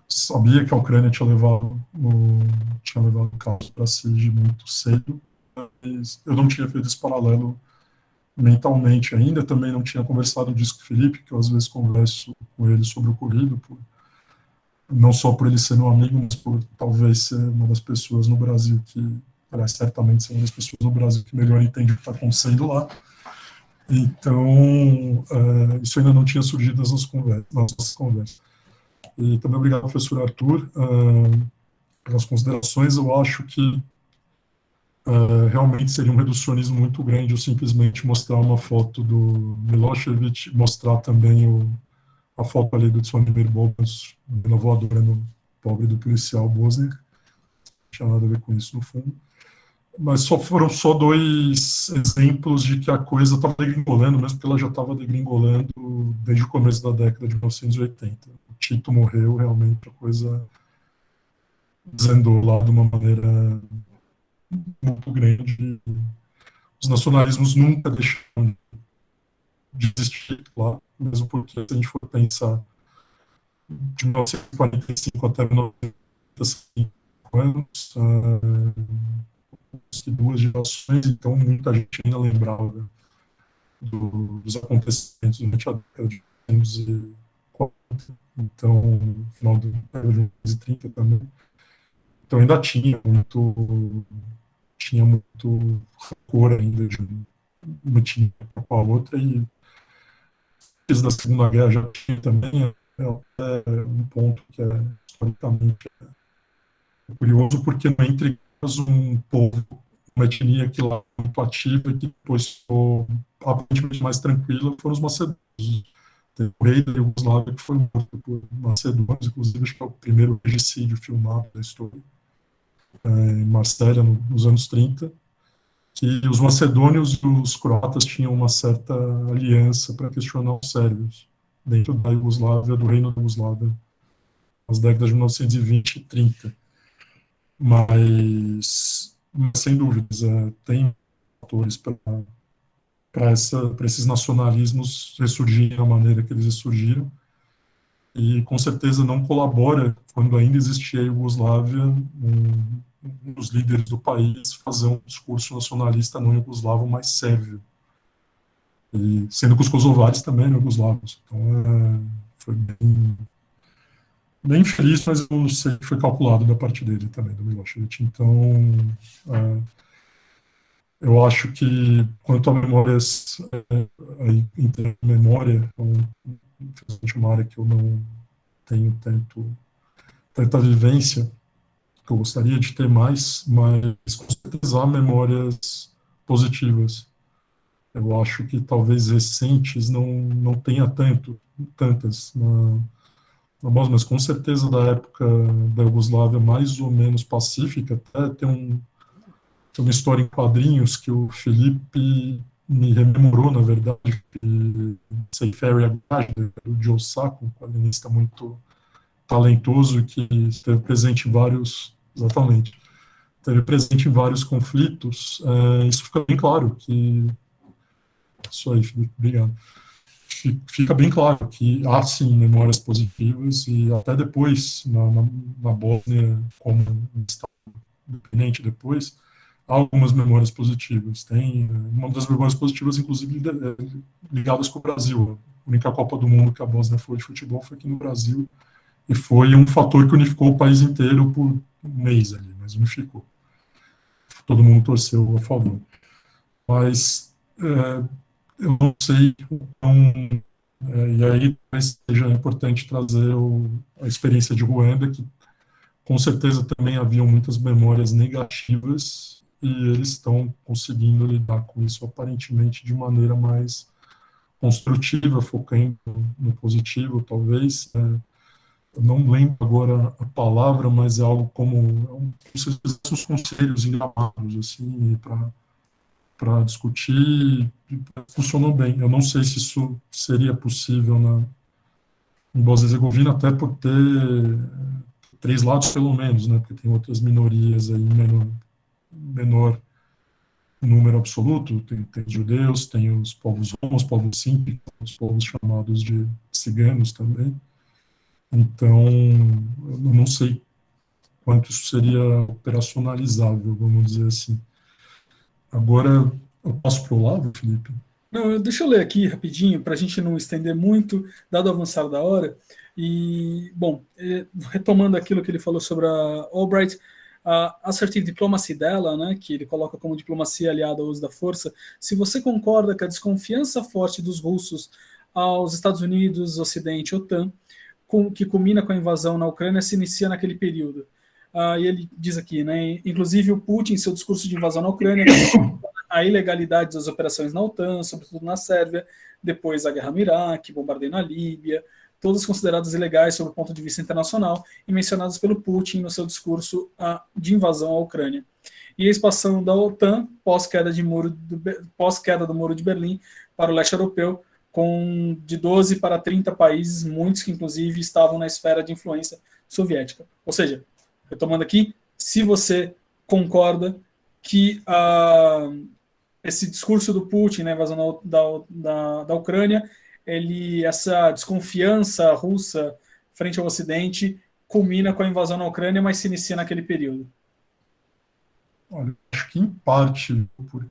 sabia que a Ucrânia tinha levado o caso para CIG muito cedo, mas eu não tinha feito esse paralelo mentalmente ainda, também não tinha conversado disso com o Felipe, que eu às vezes converso com ele sobre o ocorrido, não só por ele ser meu amigo, mas por talvez ser uma das pessoas no Brasil que aliás, certamente são uma das pessoas no Brasil que melhor entende o que está acontecendo lá. Então, isso ainda não tinha surgido nas nossas conversas. E também obrigado, professor Arthur, pelas considerações. Eu acho que realmente seria um reducionismo muito grande eu simplesmente mostrar uma foto do Milosevic, mostrar também a foto ali do Zvonimir Bobas, na voadora no pobre do policial Bosniak. Não tinha nada a ver com isso, no fundo. Mas foram só 2 exemplos de que a coisa estava degringolando, mesmo que ela já estava degringolando desde o começo da década de 1980. O Tito morreu, realmente a coisa desandou lá de uma maneira muito grande. Os nacionalismos nunca deixaram de existir lá, mesmo porque, se a gente for pensar, de 1945 até 1995 anos, que 2 gerações, então muita gente ainda lembrava dos acontecimentos durante a década de 1940, então, no final da década de 1930 também. Então ainda tinha muito rancor ainda de uma tinha com a outra, e desde a Segunda Guerra já tinha também, um ponto que historicamente curioso, porque não é entre um povo, uma etnia que lá é muito ativa e que depois ficou aparentemente mais tranquila, foram os macedônios. Tem o rei da Iugoslávia que foi morto por macedônios, inclusive acho que é o primeiro regicídio filmado da história, em Marsella, nos anos 30, que os macedônios e os croatas tinham uma certa aliança para questionar os sérvios dentro da Iugoslávia, do reino da Iugoslávia, nas décadas de 1920 e 30. Mas sem dúvidas, tem fatores para esses nacionalismos ressurgirem da maneira que eles ressurgiram, e com certeza não colabora, quando ainda existia a Iugoslávia, um dos líderes do país fazer um discurso nacionalista não iugoslavo mais sério, e sendo que os kosovares também eram iugoslavos. Então foi bem feliz, mas eu sei que foi calculado da parte dele também, do Milosevic. Então, eu acho que, quanto a memórias, memória, infelizmente, uma área que eu não tenho tanta vivência, que eu gostaria de ter mais, mas com certeza há memórias positivas. Eu acho que talvez recentes não tenha tantas na Bósnia, mas com certeza da época da Iugoslávia mais ou menos pacífica. Até tem uma história em quadrinhos que o Felipe me rememorou, na verdade, Seyferi Agüed, do Joe Sacco, um quadrinista muito talentoso que esteve presente em vários conflitos. Isso fica bem claro que... Isso aí, Felipe, obrigado. Fica bem claro que há, sim, memórias positivas, e até depois, na Bósnia, como um Estado independente depois, há algumas memórias positivas. Tem uma das memórias positivas, inclusive, ligadas com o Brasil. A única Copa do Mundo que a Bósnia foi de futebol foi aqui no Brasil, e foi um fator que unificou o país inteiro por um mês ali, mas unificou. Todo mundo torceu a favor. Mas... eu não sei, e aí seja importante trazer a experiência de Ruanda, que com certeza também haviam muitas memórias negativas, e eles estão conseguindo lidar com isso aparentemente de maneira mais construtiva, focando no positivo, talvez. Eu não lembro agora a palavra, mas é algo como os conselhos engamados, assim, para discutir, funcionou bem. Eu não sei se isso seria possível em Bósnia-Herzegovina, até por ter 3 lados, pelo menos, né, porque tem outras minorias aí em menor número absoluto, tem os judeus, tem os povos romos, os povos simples, os povos chamados de ciganos também. Então, eu não sei quanto isso seria operacionalizável, vamos dizer assim. Agora, eu passo para o lado, Felipe? Não, deixa eu ler aqui rapidinho, para a gente não estender muito, dado o avançar da hora. E, bom, retomando aquilo que ele falou sobre a Albright, a assertive diplomacy dela, né, que ele coloca como diplomacia aliada ao uso da força, se você concorda que a desconfiança forte dos russos aos Estados Unidos, Ocidente, OTAN, que culmina com a invasão na Ucrânia, se inicia naquele período. E ele diz aqui, né, inclusive o Putin, em seu discurso de invasão na Ucrânia, a ilegalidade das operações na OTAN, sobretudo na Sérvia, depois a guerra no Iraque, bombardeio na Líbia, todas consideradas ilegais sob o ponto de vista internacional e mencionadas pelo Putin no seu discurso de invasão à Ucrânia. E a expansão da OTAN pós-queda do Muro de Berlim para o leste europeu, de 12 para 30 países, muitos que inclusive estavam na esfera de influência soviética. Ou seja, retomando aqui, se você concorda que esse discurso do Putin, né, invasão da Ucrânia, essa desconfiança russa frente ao Ocidente culmina com a invasão na Ucrânia, mas se inicia naquele período. Olha, acho que em parte, porque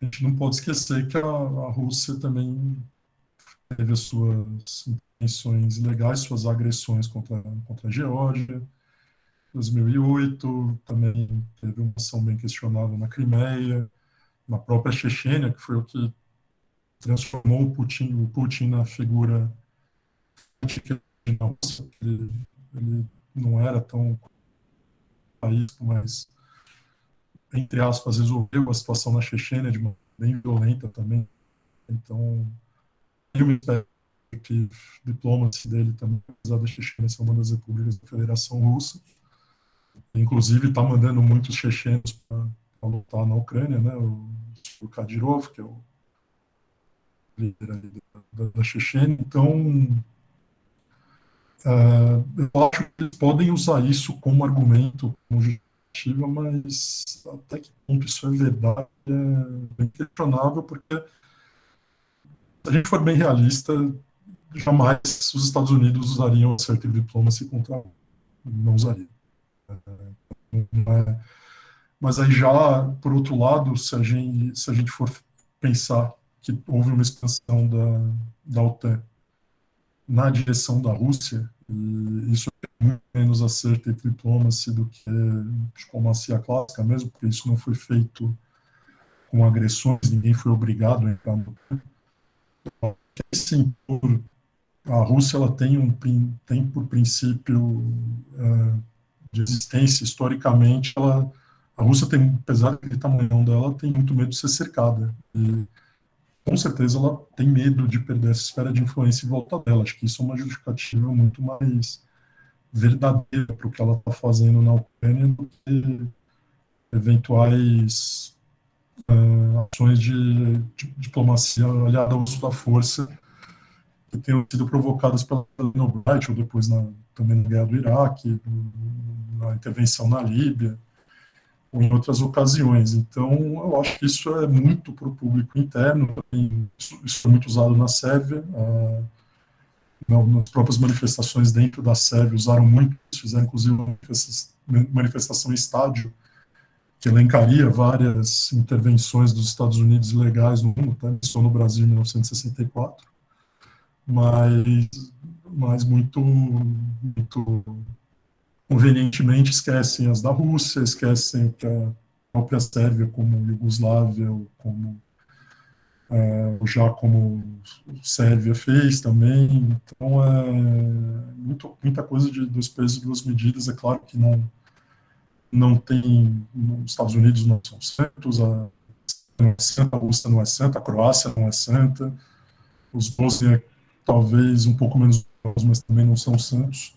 a gente não pode esquecer que a Rússia também teve as suas intenções ilegais, suas agressões contra a Geórgia. Em 2008, também teve uma ação bem questionável na Crimeia, na própria Chechênia, que foi o que transformou o Putin na figura que na Rússia. Ele não era tão país, mas, entre aspas, resolveu a situação na Chechênia de uma bem violenta também. Então, tem uma espécie de diplomacia dele também, apesar da Chechênia ser uma das repúblicas da Federação Russa. Inclusive, está mandando muitos chechenos para lutar na Ucrânia, né? O Kadyrov, que é o líder da Chechênia. Então, eu acho que eles podem usar isso como argumento, como justificativa, mas até que ponto isso é verdade é bem questionável, porque, se a gente for bem realista, jamais os Estados Unidos usariam assertive diplomacy contra não usariam. Mas aí já, por outro lado, se a gente for pensar que houve uma expansão da OTAN na direção da Rússia, e isso é muito menos assertive diplomacy do que diplomacia clássica mesmo, porque isso não foi feito com agressões, ninguém foi obrigado a entrar no OTAN. Sim, a Rússia ela tem por princípio de existência, historicamente, a Rússia tem, apesar daquele tamanhão dela, tem muito medo de ser cercada. E, com certeza, ela tem medo de perder essa esfera de influência em volta dela. Acho que isso é uma justificativa muito mais verdadeira para o que ela está fazendo na Ucrânia do que eventuais ações de diplomacia aliada ao uso da força que tenham sido provocadas pela Albright, ou depois também na guerra do Iraque, na intervenção na Líbia, ou em outras ocasiões. Então, eu acho que isso é muito para o público interno, isso é muito usado na Sérvia, nas próprias manifestações dentro da Sérvia usaram muito, fizeram inclusive uma manifestação em estádio, que elencaria várias intervenções dos Estados Unidos ilegais no mundo, tá? Isso no Brasil em 1964, mas muito convenientemente esquecem as da Rússia, esquecem que a própria Sérvia, como Iugoslávia, como Sérvia fez também. Então, muita coisa de dois pesos e duas medidas. É claro que não tem, os Estados Unidos não são santos, a Rússia não é santa, a Croácia não é santa, os Bósnia talvez um pouco menos, mas também não são santos.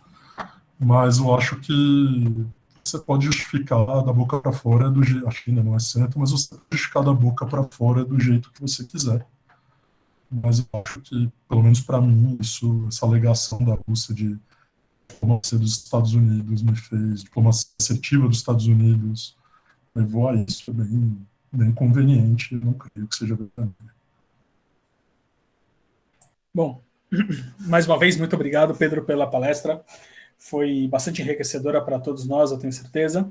Mas eu acho que você pode justificar da boca para fora do jeito. A China não é santa, mas você pode justificar da boca para fora do jeito que você quiser. Mas eu acho que, pelo menos para mim, essa alegação da Rússia de diplomacia dos Estados Unidos diplomacia assertiva dos Estados Unidos levou a isso. É bem conveniente, eu não creio que seja verdadeiro. Bom, mais uma vez, muito obrigado, Pedro, pela palestra. Foi bastante enriquecedora para todos nós, eu tenho certeza.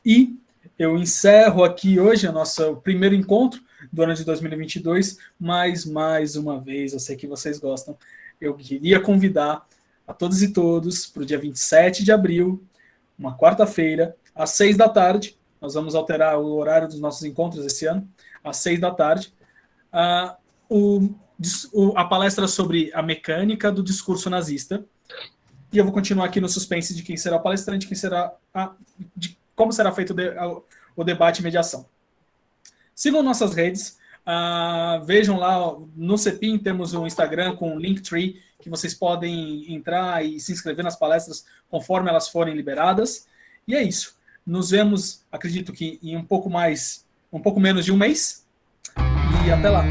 E eu encerro aqui hoje o nosso primeiro encontro do ano de 2022, mas mais uma vez, eu sei que vocês gostam, eu queria convidar a todos e todos para o dia 27 de abril, uma quarta-feira, às 6 da tarde. Nós vamos alterar o horário dos nossos encontros esse ano, às 6 da tarde. A palestra sobre a mecânica do discurso nazista. E eu vou continuar aqui no suspense de quem será o palestrante, de como será feito o debate e mediação. Sigam nossas redes. Vejam lá no CEPIM, temos um Instagram com um Linktree, que vocês podem entrar e se inscrever nas palestras conforme elas forem liberadas. E é isso. Nos vemos, acredito que em um pouco menos de um mês. E até lá.